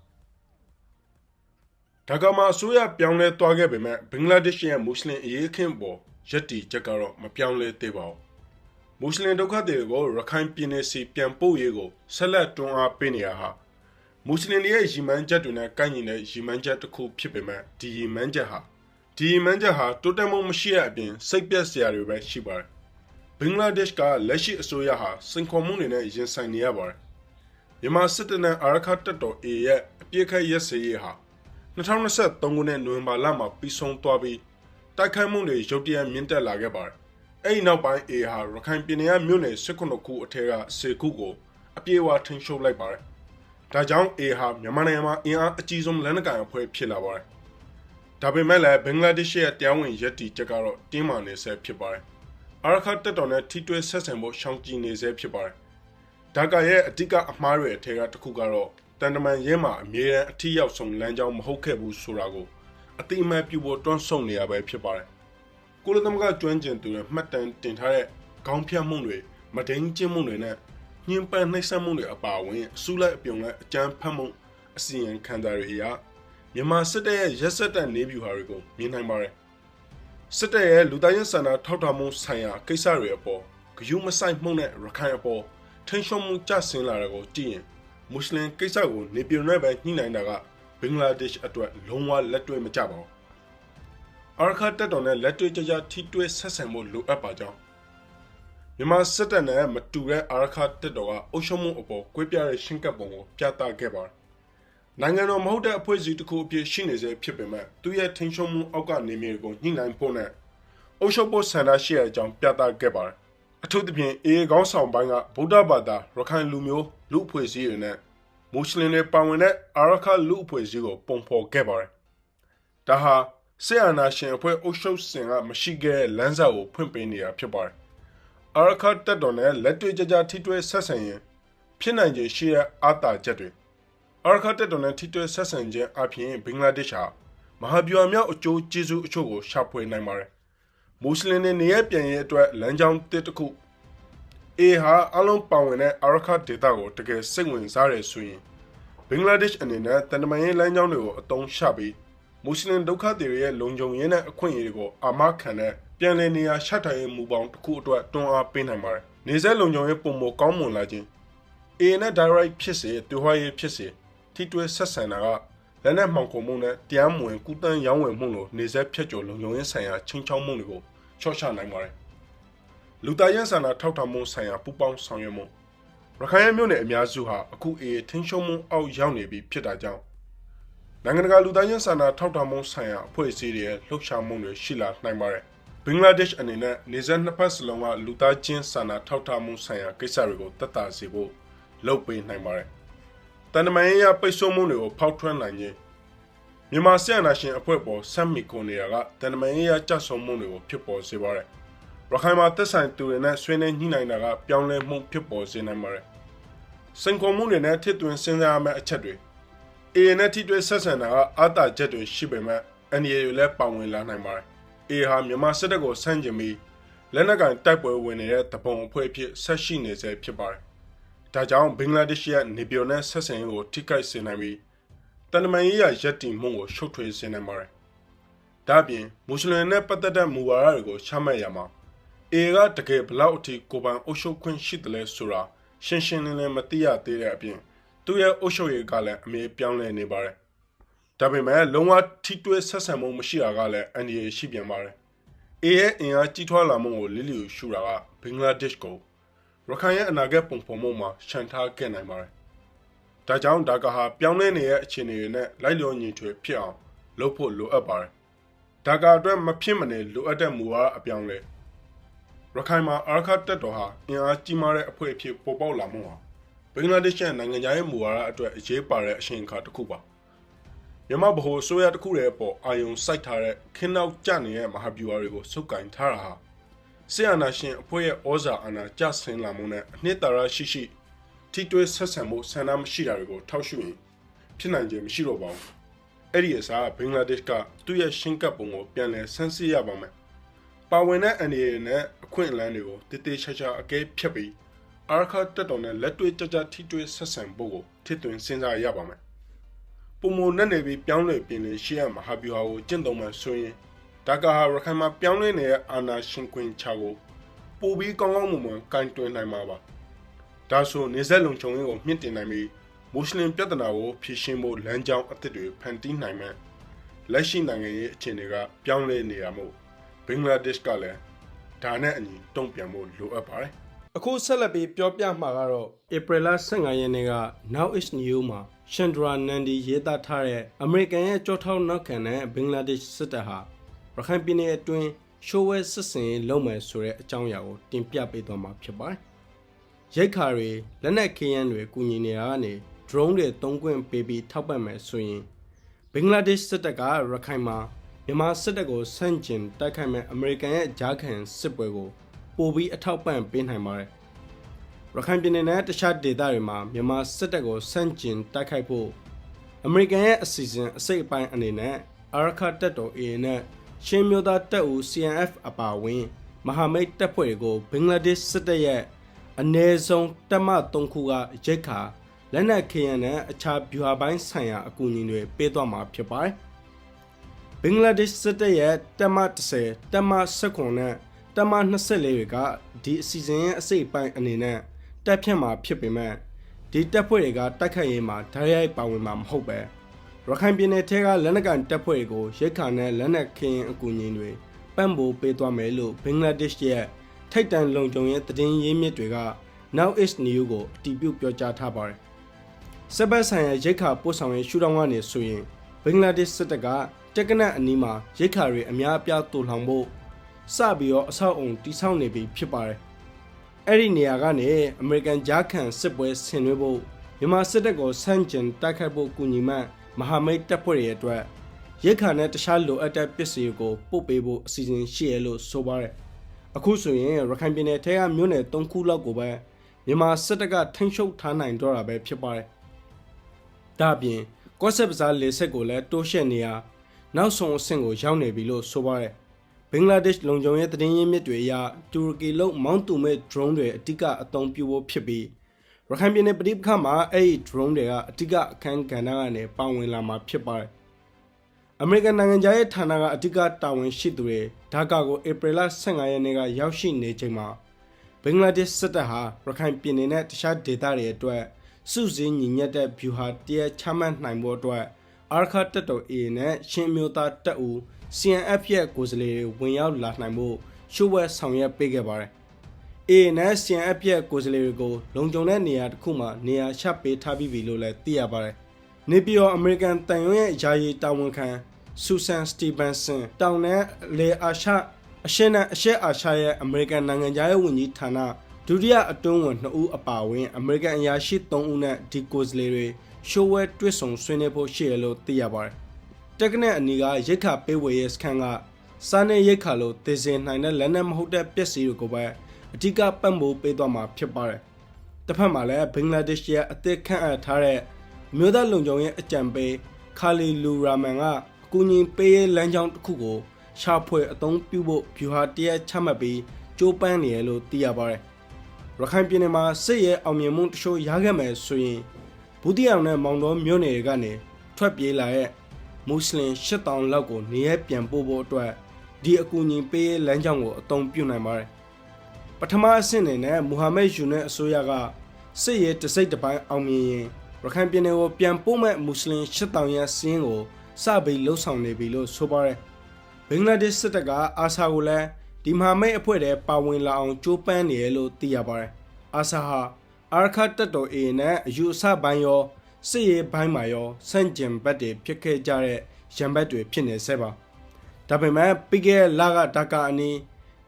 းဒါကမှအစိုးရပြောင်းလဲသွားခဲ့ပေမဲ့ဘင်္ဂလားဒေ့ရှ်ရဲ့မွတ်စလင်အရေးအခင်းပေါ်ရပ်တည်ချက်ကတော့မပြောင်းလဲသေးပါဘူးမွတ်စလင်ဒုက္ခသည်တွေကိုရခိုင်ပြည်နယ်စီပြန်ပို့ရေးကိုဆက်လက်တွန်းအားပေးနေရဟာမွတ်စလင်တွေရဲ့ရည်မှန်းချက်တွေနဲ့ကိုက်ညီတဲ့ရည်မှန်းချက်တစ်ခုဖြစ်ပေမဲ့ဒီရည်မှန်းချက်ဟာတိုးတက်မှုမရှိတဲ့အပြင်စိတ်ပျက်စရာတွေပဲရှိပါတယ်ဘင်္ဂလားဒေ့ရှ်ကလက်ရှိအစိုးရဟာစိန်ခေါ်မှုတွေနဲ့ရင်ဆိုင်နေရပါတယ်မြန်မာစစ်တပ်နဲ့အာရခတပ်တော် A ရဲ့အပြစ်ခတ်ရက်စဲရေးဟာ2023ခုနှစ်နိုဝင်ဘာလမှာပြီးဆုံးသွားပြီးတိုက်ခိုက်မှုတွေရုတ်တရက်မြင့်တက်လာခဲ့ပါတယ်အဲ့ဒီနောက်ပိုင်း A ဟာရခိုင်ပြည်နယ်မြို့နယ်19ခုအထက်က10ခုကိုအပြေအဝထိန်းချုပ်လိုက်ပါတယ်ဒါကြောင့် A ဟာမြန်မာနိုင်ငံမှာအင်အားအကြီးဆုံးလက်နက်ကိုင်အဖွဲ့ဖြစ်လာပါတယ်ဒါပေမဲ့လည်းဘင်္ဂလားဒေ့ရှ်ရဲ့တရားဝင်ရည်တည်ချက်ကတော့တင်းမာနေဆဲဖြစ်ပါတယ်အာရခတပ်တော်နဲ့ထိတွေ့ဆက်ဆံဖို့ရှောင်ကြဉ်နေဆဲဖြစ်ပါတယ်ဒါကရဲ့အဓိကအမှားတွေအထက်ကတစ်ခုကတော့တန်တမန်ရဲမှာအမြဲတမ်းအထီးရောက်ဆုံးလမ်းကြောင်းမဟုတ်ခဲ့ဘူးဆိုတာကိုအတိအမှန်ပြုဖို့တွန်းဆုံနေရပဲဖြစ်ပါတယ်ကုလသမဂ္ဂကျွမ်းကျင်သူတွေမှတ်တမ်းတင်ထားတဲ့ခေါင်းဖြတ်မှုတွေမဒိန်ကျင့်မှုတွေနဲ့ညှဉ်းပန်းနှိပ်စက်မှုတွေအပါအဝင်အစုလိုက်အပြုံလိုက်အကြမ်းဖက်မှုအစီရင်ခံစာတွေအရမြန်မာစစ်တပ်ရဲ့ရက်စက်တဲ့နေဗျူဟာတွေကိုမြင်နိုင်ပါတယ်စစ်တပ်ရဲ့လူသားချင်းစာနာထောက်ထားမှုဆိုင်ရာကိစ္စတွေအပေါ်ဂရုမစိုက်မှုနဲ့ရခိုင်အပေါ်ထိန်းချုပ်မှုကျဆင်းလာတာကိုကြည့်ရင်မွတ်စလင်ကိစ္စကိုနေပြည်တော်နဲ့ပဲညှိနှိုင်းတာကဘင်္ဂလားဒေ့ရှ်အတွက်လုံးဝလက်တွေ့မကျပါဘူးအာရခတပ်တော်နဲ့လက်တွေ့ကြကြထိတွေ့ဆက်ဆံမှုလိုအပ်ပါကြောင်းမြန်မာစစ်တပ်နဲ့မတူတဲ့အာရခတပ်တော်ကအုပ်ချုပ်မှုအပေါ်ကွဲပြားတဲ့ရှင်းကပ်ပုံကိုပြသခဲ့ပါတယ်နိုင်ငံတော်မဟုတ်တဲ့အဖွဲ့အစည်းတစ်ခုအဖြစ်ရှိနေစေဖြစ်ပေမဲ့သူရဲ့ထိန်းချုပ်မှုအောက်ကနေမျိုးကိုညှိနှိုင်းဖို့နဲ့အုပ်ချုပ်ဖို့ဆန္ဒရှိတဲ့အကြောင်းပြသခဲ့ပါတယ်အထူးသဖြင့်အေကောင်းဆောင်ပိုင်းကဗုဒ္ဓဘာသာရခိုင်လူမျိုးလူအဖွဲ့အစည်းတွေနဲ့မွတ်စလင်တွေပါဝင်တဲ့အာရခလူအဖွဲ့အစည်းကိုပုံဖော်ခဲ့ပါတယ်ဒါဟာဆီယနာရှင်အဖွဲ့အုပ်ချုပ်စဉ်ကမရှိခဲ့တဲ့လမ်းစာကိုဖွင့်ပေးနေတာဖြစ်ပါတယ်အာရခတပ်တော်နဲ့လက်တွေ့ကြကြထိတွေ့ဆက်ဆံရင်ဖြစ်နိုင်ခြေရှိတဲ့အာသာချက်တွေအာရခတပ်တော်နဲ့ထိတွေ့ဆက်ဆံခြင်းအပြင်ဘင်္ဂလားဒေ့ရှ်ဟာမဟာဗျူဟာမြောက်အကျိုးကျေးဇူးအချို့ကိုရှာဖွေနိုင်ပါတယ်မွတ်စလင်တွေနေရပြန်ရေးအတွက်လမ်းကြောင်းတစ်ခုA ဟာအလုံးပါဝင်တဲ့အာရခဒေတာကိုတကယ်စိတ်ဝင်စားရဆိုရင်ဘင်္ဂလားဒေ့ရှ်အနေနဲ့တန်တမာရေးလမ်းကြောင်းတွေကိုအသုံးချပြီးမွတ်စလင်ဒုက္ခသည်တွေရဲ့လုံခြုံရေးနဲ့အခွင့်အရေးတွေကိုအာမခံတဲ့ပြန်လည်နေရာချထားရေးမူပေါင်းတစ်ခုအတွက်တွန်းအားပေးနိုင်ပါတယ်။နေဆက်လုံခြုံရေးပုံမကောင်းမွန်လာခြင်း A နဲ့ direct ဖြစ်စေတူဟွာရေးဖြစ်စေထိတွေ့ဆက်ဆံတာကလက်နက်မှောင်ခိုမှုနဲ့တရားမဝင်ကုသန်းရောင်းဝယ်မှုလိုနေဆက်ဖြတ်ကျော်လုံခြုံရေးဆိုင်ရာချင်းချောင်းမှုတွေကိုချော့ချနိုင်ပါတယ်။လူသားရင်းဆန္ဒထောက်ထားမှုဆိုင်ရာပူးပေါင်းဆောင်ရွက်မှုရခိုင်မြို့နယ်အများစုဟာအခု A ထင်းရှုံမှုအောက်ရောက်နေပြီဖြစ်တာကြောင့်နိုင်ငံတကာလူသားချင်းစာနာထောက်ထားမှုဆိုင်ရာအဖွဲ့အစည်းတွေရဲ့လှုပ်ရှားမှုတွေရှိလာနိုင်ပါတယ်။ဘင်္ဂလားဒေ့ရှ်အနေနဲ့နေဆက်နှစ်ဖက်စလုံးကလူသားချင်းစာနာထောက်ထားမှုဆိုင်ရာကိစ္စတွေကိုသက်သာစေဖို့လုပ်ပေးနိုင်ပါတယ်။တန်တမာရေးရပိတ်ဆို့မှုတွေကိုဖောက်ထွင်းနိုင်ခြင်းမြန်မာစစ်အာဏာရှင်အဖွဲ့ပေါ်ဆက်မီကွန်နေတာကတန်တမာရေးရကြဆုံမှုတွေကိုဖြစ်ပေါ်စေပါတယ်။ရခိုင်မှာသက်ဆိုင်သူတွေနဲ့ဆွေးနွေးညှိနှိုင်းတာကပြောင်းလဲမှုဖြစ်ပေါ်စေနိုင်ပါတယ်။စင်ကွန်မှုတွေနဲ့ထစ်သွင်းစဉ်းစားရမယ့်အချက်တွေA နဲ့ထိတွေ့ဆက်ဆံတာကအာသာချက်တွေရှိပေမဲ့အန်ဒီတွေလည်းပါဝင်လာနိုင်ပါတယ်။ A ဟာမြန်မာစစ်တပ်ကိုဆန့်ကျင်ပြီးလက်နက်ကင်တိုက်ပွဲဝင်နေတဲ့တပုံအဖွဲ့အဖြစ်ဆက်ရှိနေဆဲဖြစ်ပါတယ်။ဒါကြောင့်ဘင်္ဂလားဒေ့ရှ်ရဲ့နေပြည်တော်နဲ့ဆက်ဆံရေးကိုထိခိုက်စေနိုင်ပြီးတန်တမာရေးရရပ်တည်မှုကိုရှုပ်ထွေးစေနိုင်ပါတယ်။ဒါ့အပြင်မွတ်စလင်နဲ့ပတ်သက်တဲ့မူဝါဒတွေကိုချမှတ်ရမှာA ကတကယ်ဘလောက်အထိကိုပိုင်အုပ်ချုပ်ခွင့်ရှိတယ်လဲဆိုတာရှင်းရှင်းလင်းလင်းမသိရသေးတဲ့အပြင်သူရဲ့အုပ်ချုပ်ရေးကလည်းအမြဲပြောင်းလဲနေပါတယ်။ဒါပေမဲ့လုံးဝထိတွေ့ဆက်ဆံမှုမရှိတာကလည်းအန္တရာယ်ရှိပြန်ပါတယ်။ A ရဲ့အင်အားကြီးထွားလာမှုကိုလီလီရှူတာကဘင်္ဂလားဒေ့ရှ်ကိုရခိုင်ရဲ့အနာဂတ်ပုံဖော်မှုမှာရှန်ထားခဲ့နိုင်ပါတယ်။ဒါကြောင့်ဒါကဟာပြောင်းလဲနေတဲ့အခြေအနေတွေနဲ့လိုက်လျောညီထွေဖြစ်အောင်လုပ်ဖို့လိုအပ်ပါတယ်။ဒါကအတွက်မဖြစ်မနေလိုအပ်တဲ့မူဝါဒအပြောင်းလဲ ရခိုင်မှာအာရခတက်တော်ဟာအင်အားကြီးမားတဲ့အဖွဲ့အဖြစ်ပေါ်ပေါက်လာမှုဟာဘင်္ဂလားဒေ့ရှ်နိုင်ငံရဲ့မူဝါဒအတွက်အရေးပါတဲ့အရှင်အခါတစ်ခုပါမြန်မာဗဟိုဆိုရတစ်ခုရဲ့အပေါ်အာယုံစိုက်ထားတဲ့ခင်းနောက်ကျနေတဲ့မဟာဗျူဟာတွေကိုစုပ်ကိုင်ထားတာဟာဆီယနာရှင်အဖွဲ့ရဲ့ဩဇာအာဏာကျဆင်းလာမှုနဲ့အနှစ်သာရရှိထိတွေ့ဆက်ဆံမှုဆန္ဒမရှိတာတွေကိုထောက်ရှုရင်ဖြစ်နိုင်ခြင်းမရှိတော့ပါဘူးအဲ့ဒီအစားဘင်္ဂလားဒေ့ရှ်ကသူ့ရဲ့ရှင်းကပ်ပုံကိုပြန်လည်ဆန်းစစ်ရပါမယ်ပါဝင်တဲ့အနေနဲ့အခွင့်အလမ်းတွေကိုတည်တည်ချာချာအကဲဖြတ်ပြီးအာရခတက်တော်နဲ့လက်တွေ့ကြကြထိတွေ့ဆက်ဆံဖို့ကိုထစ်သွင်းစဉ်းစားရပါမယ်ပုံမနဲ့နေပြီးပြောင်းလဲပြင်လေရှေ့ရမဟာဗျူဟာကိုကျင့်သုံးမှဆိုရင်ဒါကဟာရခိုင်မှာပြောင်းလဲနေတဲ့အာဏာရှင်ခွင်ချကိုပိုပြီးကောင်းကောင်းမွန်မွန်ကင်တွင်နိုင်မှာပါဒါဆိုနေဆက်လုံခြုံရေးကိုမြင့်တင်နိုင်ပြီးမွတ်စလင်ပြဿနာကိုဖြေရှင်းဖို့လမ်းကြောင်းအသစ်တွေဖန်တီးနိုင်မယ်လက်ရှိနိုင်ငံရေးအခြေအနေကပြောင်းလဲနေရမှုဘင်္ဂလားဒေ့ရှ်ကလည်းဒါနဲ့အညီတုံ့ပြန်ဖို့လိုအပ်ပါတယ်အခုဆက်လက်ပြီးပြောပြမှာကတော့ဧပြီလ15ရက်နေ့က Now is New မှာ Chandra Nandi ရေးသားထားတဲ့အမေရိကန်ရဲ့ကြောထောက်နောက်ခံတဲ့ဘင်္ဂလားဒေ့ရှ်စစ်တပ်ဟာရခိုင်ပြည်နယ်အတွင်းရှိုးဝဲစစ်စင်လုပ်မယ်ဆိုတဲ့အကြောင်းအရာကိုတင်ပြပေးသွားမှာဖြစ်ပါတယ်။ရိတ်ခါတွေလက်နက်ခဲယမ်းတွေကူညီနေတာကနေ drone တွေသုံးခွင့်ပေးပြီးထောက်ပံ့မယ်ဆိုရင်ဘင်္ဂလားဒေ့ရှ်စစ်တပ်ကရခိုင်မှာမြန်မာစစ်တပ်ကိုဆန့်ကျင်တိုက်ခိုက်မဲ့အမေရိကန်ရဲ့ဂျားခံစစ်ပွဲကိုပိုပြီးအထောက်ပံ့ပေးနိုင်ပါတယ်။ရခိုင်ပြည်နယ်နဲ့တခြားဒေသတွေမှာမြန်မာစစ်တပ်ကိုဆန့်ကျင်တိုက်ခိုက်ဖို့အမေရိကန်ရဲ့အစီအစဉ်အစိတ်အပိုင်းအနေနဲ့အာရခတပ်တော် AA နဲ့ချင်းမျိုးသားတပ်ဦး CNF အပါအဝင်မဟာမိတ်တပ်ဖွဲ့တွေကိုဘင်္ဂလားဒေ့ရှ်စစ်တပ်ရဲ့အနည်းဆုံးတပ်မ3ခုကရိတ်ခါလက်နက်ခဲယမ်းနဲ့အခြားဗျူဟာပိုင်းဆိုင်ရာအကူအညီတွေပေးသွားမှာဖြစ်ပါတယ်။ဘင်္ဂလားဒေ့ရှ်စစ်တပ်ရဲ့တပ်မ10တပ်မ19နဲ့တပ်မ24တွေကဒီအစီအစဉ်ရဲ့အစိတ်အပိုင်းအနေနဲ့တပ်ဖြတ်မှာဖြစ်ပေမဲ့ဒီတပ်ဖွဲ့တွေကတိုက်ခိုက်ရေးမှာဓာတ်ရိုက်ပါဝင်မှာမဟုတ်ပဲရခိုင်ပြည်နယ်ထဲကလက်နက်ကန်တပ်ဖွဲ့တွေကိုရိတ်ခါနဲ့လက်နက်ခင်းအကူအညီတွေပံ့ပိုးပေးသွားမယ်လို့ဘင်္ဂလားဒေ့ရှ်ရဲ့ထိပ်တန်းလုံခြုံရေးသတင်းရင်းမြစ်တွေက Now is New ကိုအတည်ပြုပြောကြားထားပါတယ်။စစ်ဘက်ဆိုင်ရာရိတ်ခါပို့ဆောင်ရေးရှုထောင့်ကနေဆိုရင်ဘင်္ဂလားဒေ့ရှ်စစ်တပ်ကတက်ကနက်အနီးမှာရိတ်ခါတွေအများအပြားတူလောင်ဖို့စပြီးတော့အဆောက်အုံတိစောက်နေပြီဖြစ်ပါတယ်။အဲ့ဒီနေရာကနေအမေရိကန်ဂျားခံစစ်ပွဲဆင်နွှဲဖို့မြန်မာစစ်တပ်ကိုဆန့်ကျင်တိုက်ခိုက်ဖို့ကူညီမှမဟာမိတ်တပ်ဖွဲ့တွေအတွက်ရိတ်ခါနဲ့တခြားလိုအပ်တဲ့ပစ္စည်းတွေကိုပို့ပေးဖို့အစီအစဉ်ရှိရလို့ဆိုပါတယ်။အခုဆိုရင်ရခိုင်ပြည်နယ်ထဲကမြို့နယ်3ခုလောက်ကိုပဲမြန်မာစစ်တပ်ကထိန်းချုပ်ထားနိုင်တော့တာပဲဖြစ်ပါတယ်။ဒါ့အပြင်ကော့ဆက်ဘဇားလေဆက်ကိုလည်းတိုးရှက်နေရနောက်ဆုံးအဆင့်ကိုရောက်နေပြီလို့ဆိုပါတယ်။ဘင်္ဂလားဒေ့ရှ်လုံခြုံရေးသတင်းရင်းမြစ်တွေအရတူရကီလုံးမောင်းတူမဲ့ drone တွေအတိကအသုံးပြုဖို့ဖြစ်ပြီးရခိုင်ပြည်နယ်ပြည်ပခါမှာအဲ့ဒီ drone တွေကအတိကအခန်းကဏ္ဍကနေပါဝင်လာမှာဖြစ်ပါတယ်။အမေရိကန်နိုင်ငံသားရဲ့ဌာနကအတိကတာဝန်ရှိသူတွေဒါကာကိုဧပြီလ15ရက်နေ့ကရောက်ရှိနေချိန်မှာဘင်္ဂလားဒေ့ရှ်စစ်တပ်ဟာရခိုင်ပြည်နယ်နဲ့တခြားဒေသတွေအတွက်စုစည်းညီညွတ်တဲ့ဗျူဟာတရက်ချမှတ်နိုင်ဖို့အတွက်အာရခတပ်တော် AA နဲ့ချင်းမျိုးသားတပ်ဦး CNF ရဲ့ကိုယ်စားလှယ်တွေဝင်ရောက်လာနိုင်ဖို့ရှုပ်ဝဲဆောင်ရွက်ပေးခဲ့ပါတယ်။ AA နဲ့ CNF ရဲ့ကိုယ်စားလှယ်တွေကိုလုံခြုံတဲ့နေရာတစ်ခုမှာနေရာချပေးထားပြီးပြီလို့လည်းသိရပါတယ်။နေပြည်တော်အမေရိကန်တန်ယုံရဲ့ယာယီတာဝန်ခံဆူဆန်စတီဗန်ဆန်တောင်နဲ့လေအာရှအရှေ့နဲ့အရှေ့အာရှရဲ့အမေရိကန်နိုင်ငံသားရဲ့ဝန်ကြီးဌာနဒုတိယအတွင်းဝန်2ဦးအပါအဝင်အမေရိကန်အရာရှိ3ဦးနဲ့ဒီကိုယ်စားလှယ်တွေရှိုးဝဲတွစ်ဆုံဆွေးနွေးဖို့ရှိရလို့သိရပါတယ်။တက်ကနက်အနီးကရိတ်ခါပေးဝေရေးစခန်းကစားနေရိတ်ခါလို့တည်စင်နိုင်တဲ့လက်နက်မဟုတ်တဲ့ပစ္စည်းတွေကိုပဲအဓိကပံ့ပိုးပေးသွားမှာဖြစ်ပါတယ်။တစ်ဖက်မှာလည်းဘင်္ဂလားဒေ့ရှ်ရဲ့အသက်ခန့်အပ်ထားတဲ့မြို့သားလုံခြုံရေးအကြံပေးခါလီလူရာမန်ကအကူအညီပေးရေးလမ်းကြောင်းတစ်ခုကိုရှာဖွေအသုံးပြုဖို့ဗျူဟာတရက်ချမှတ်ပြီးကြိုးပမ်းနေရလို့သိရပါတယ်။ရခိုင်ပြည်နယ်မှာစစ်ရေးအောင်မြင်မှုတချို့ရခဲ့မယ်ဆိုရင်ဘူးတိအောင်နဲ့မောင်တော်မြို့နယ်တွေကနေထွက်ပြေးလာတဲ့မွတ်စလင်8000လောက်ကိုနေရပြန်ပို့ဖို့အတွက်ဒီအကူအညီပေးရေးလမ်းကြောင်းကိုအသုံးပြုနိုင်ပါတယ်။ပထမအဆင့်နဲ့မူဟာမက်ယူနဲ့အစိုးရကစစ်ရေးတစိတ်တစ်ပိုင်းအောင်မြင်ရင်ရခိုင်ပြည်နယ်ကိုပြန်ပို့မဲ့မွတ်စလင်8000ရဲ့စီးရင်ကိုစပြီးလှုပ်ဆောင်နေပြီလို့ဆိုပါတယ်။ဘင်္ဂလားဒေ့ရှ်စစ်တပ်ကအာဆာကိုလည်းဒီမဟာမိတ်အဖွဲ့တွေပါဝင်လာအောင်ကြိုးပမ်းနေရလို့သိရပါတယ်။အာဆာဟာအာရခတပ်တော် AA နဲ့အယူအဆပိုင်းရောစစ်ရေးပိုင်းမှာရောစန့်ကျင်ဘက်တွေဖြစ်ခဲ့ကြတဲ့ရန်ဘက်တွေဖြစ်နေဆဲပါ။ဒါပေမဲ့ပြီးခဲ့တဲ့လကဒါကာအနီး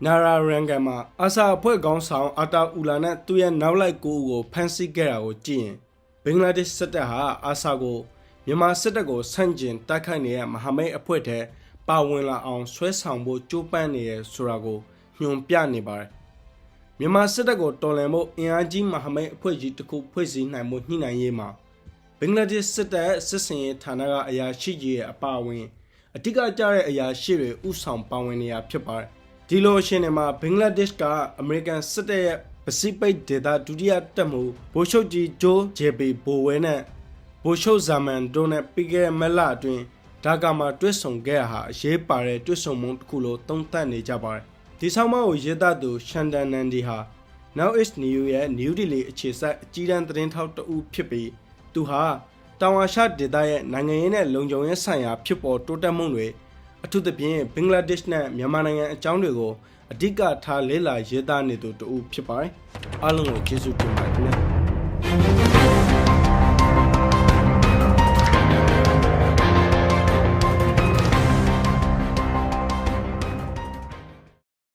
နာရာရန်ကန်မှာအာဆာအဖွဲ့ကောင်းဆောင်အာတာအူလာနဲ့သူ့ရဲ့နောက်လိုက်ကိုကိုဖမ်းဆီးခဲ့တာကိုကြည့်ရင်ဘင်္ဂလားဒေ့ရှ်စစ်တပ်ဟာအာဆာကိုမြန်မာစစ်တပ်ကိုဆန့်ကျင်တိုက်ခိုက်နေတဲ့မဟာမိတ်အဖွဲ့ထဲပါဝင်လာအောင်ဆွဲဆောင်ဖို့ကြိုးပမ်းနေရဆိုတာကိုညွှန်ပြနေပါတယ်မြန်မာစစ်တပ်ကိုတော်လှန်ဖို့အင်အားကြီးမဟာမိတ်အဖွဲ့ကြီးတစ်ခုဖွဲ့စည်းနိုင်မှုညှိနှိုင်းရေးမှာဘင်္ဂလားဒေ့ရှ်စစ်တပ်စစ်စင်ရေးဌာနကအရာရှိကြီးရဲ့အပါအဝင်အဓိကကျတဲ့အရာရှိတွေဥဆောင်ပါဝင်နေရဖြစ်ပါတယ်ဒီလိုအရှင်တွေမှာဘင်္ဂလားဒေ့ရှ်ကအမေရိကန်စစ်တပ်ရဲ့ပစိဖိတ်ဒေသဒုတိယတပ်မှူးဗိုလ်ချုပ်ကြီးဂျိုးဂျေပီဘိုဝဲနဲ့ဗိုလ်ချုပ်ဇာမန်တို့နဲ့ပြီးခဲ့တဲ့မလအတွင်းဒါကမှာတွဲဆုံခဲ့တာဟာအရေးပါတဲ့တွဲဆုံမှုတစ်ခုလို့သုံးသပ်နေကြပါတယ်ဒီဆောင်မကိုရေးသားသူရှန်ဒန်နန်ဒီဟာ Now is New ရဲ့ New Delhi အခြေစိုက်အကြီးတန်းသတင်းထောက်တဦးဖြစ်ပြီးသူဟာတောင်အာရှဒေသရဲ့နိုင်ငံရေးနဲ့လုံခြုံရေးဆိုင်ရာဖြစ်ပေါ်တိုးတက်မှုတွေအထူးသဖြင့်ဘင်္ဂလားဒေ့ရှ်နဲ့မြန်မာနိုင်ငံအကြောင်းတွေကိုအဓိကထားလေ့လာရေးသားနေသူတဦးဖြစ်ပါတယ်အားလုံးကိုကျေးဇူးတင်ပါတယ်